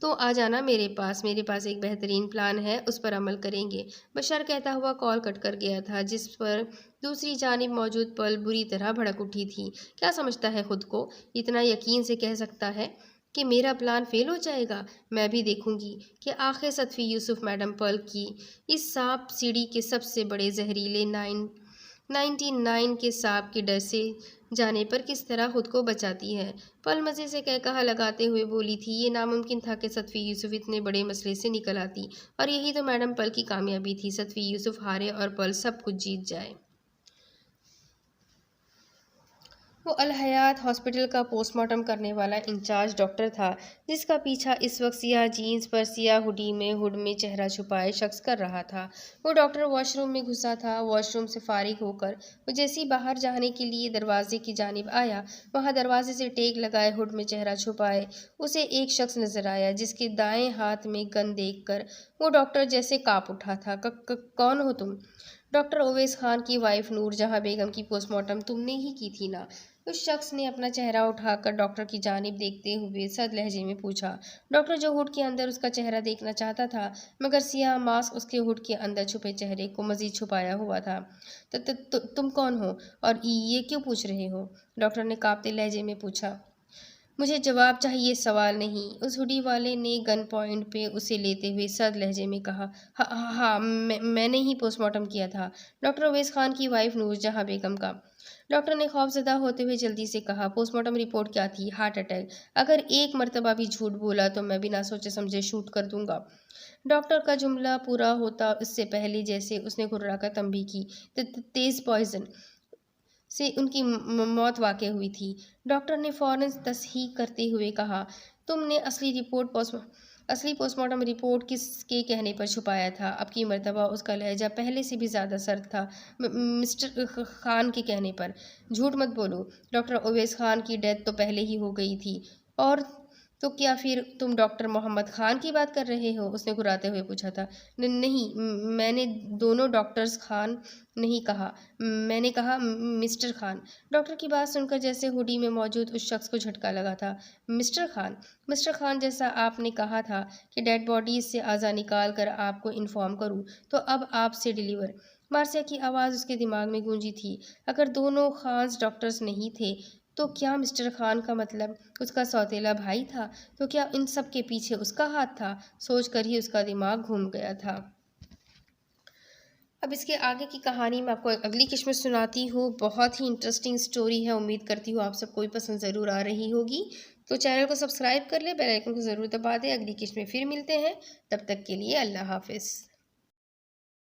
तो आ जाना मेरे पास एक बेहतरीन प्लान है, उस पर अमल करेंगे। बशर कहता हुआ कॉल कट कर गया था, जिस पर दूसरी जानिब मौजूद पल बुरी तरह भड़क उठी थी। क्या समझता है खुद को? इतना यकीन से कह सकता है कि मेरा प्लान फेल हो जाएगा? मैं भी देखूंगी कि आखिर सतफी यूसुफ मैडम पर्ल की इस सांप सीढ़ी के सबसे बड़े जहरीले 99 के सांप के डर से जाने पर किस तरह खुद को बचाती है। पल मज़े से कह कहा लगाते हुए बोली थी, ये नामुमकिन था कि सतफी यूसुफ इतने बड़े मसले से निकल आती, और यही तो मैडम पल की कामयाबी थी। सतफी यूसुफ हारे और पल सब कुछ जीत जाए। वो अल हयात हॉस्पिटल का पोस्टमार्टम करने वाला इंचार्ज डॉक्टर था, जिसका पीछा इस वक्त सियाह जीन्स पर सियाह हुड में चेहरा छुपाए शख्स कर रहा था। वो डॉक्टर वॉशरूम में घुसा था। वॉशरूम से फारिग होकर वो जैसे ही बाहर जाने के लिए दरवाजे की जानिब आया, वहाँ दरवाजे से टेक लगाए हुड में चेहरा छुपाए उसे एक शख्स नजर आया, जिसके दाएं हाथ में गन देखकर वो डॉक्टर जैसे काँप उठा था। कौन हो तुम? डॉक्टर ओवैस खान की वाइफ नूरजहां बेगम की पोस्टमार्टम तुमने ही की थी ना? उस शख्स ने अपना चेहरा उठाकर डॉक्टर की जानिब देखते हुए सद लहजे में पूछा। डॉक्टर, जो हुड के अंदर उसका चेहरा देखना चाहता था, मगर सियाह मास्क उसके हुड के अंदर छुपे चेहरे को मजीद छुपाया हुआ था। तुम कौन हो और ये क्यों पूछ रहे हो? डॉक्टर ने कांपते लहजे में पूछा। मुझे जवाब चाहिए, सवाल नहीं। उस हुडी वाले ने गन पॉइंट पे उसे लेते हुए सख्त लहजे में कहा। हाँ, मैंने ही पोस्टमार्टम किया था, डॉक्टर अवैस खान की वाइफ नूरजहां बेगम का। डॉक्टर ने खौफजदा होते हुए जल्दी से कहा। पोस्टमार्टम रिपोर्ट क्या थी? Heart attack. अगर एक मर्तबा भी झूठ बोला तो मैं बिना सोचे समझे शूट कर दूंगा। डॉक्टर का जुमला पूरा होता उससे पहले जैसे उसने घुर्राकर तंबी की, तेज पॉइजन से उनकी मौत वाक़ई हुई थी। डॉक्टर ने फ़ौरन तस्हीह करते हुए कहा, तुमने असली पोस्टमार्टम रिपोर्ट किसके कहने पर छुपाया था? अब की मर्तबा उसका लहजा पहले से भी ज़्यादा सर्द था। मिस्टर खान के कहने पर। झूठ मत बोलो, डॉक्टर ओवैस खान की डेथ तो पहले ही हो गई थी। और तो क्या फिर तुम डॉक्टर मोहम्मद खान की बात कर रहे हो? उसने घुराते हुए पूछा था। नहीं, मैंने दोनों डॉक्टर्स खान नहीं कहा, मैंने कहा मिस्टर खान। डॉक्टर की बात सुनकर जैसे हुडी में मौजूद उस शख्स को झटका लगा था। मिस्टर खान, जैसा आपने कहा था कि डेड बॉडीज से आज़ा निकाल कर आपको इन्फॉर्म करूं, तो अब आपसे डिलीवर। मार्सिया की आवाज़ उसके दिमाग में गूंजी थी। अगर दोनों खान्स डॉक्टर्स नहीं थे तो क्या मिस्टर खान का मतलब उसका सौतेला भाई था? तो क्या इन सब के पीछे उसका हाथ था? सोचकर ही उसका दिमाग घूम गया था। अब इसके आगे की कहानी मैं आपको अगली किस्त में सुनाती हूँ। बहुत ही इंटरेस्टिंग स्टोरी है। उम्मीद करती हूँ आप सबको भी पसंद ज़रूर आ रही होगी। तो चैनल को सब्सक्राइब कर ले, बेल आइकन को ज़रूर दबा दें। अगली किस्त में फिर मिलते हैं, तब तक के लिए अल्लाह हाफिज़।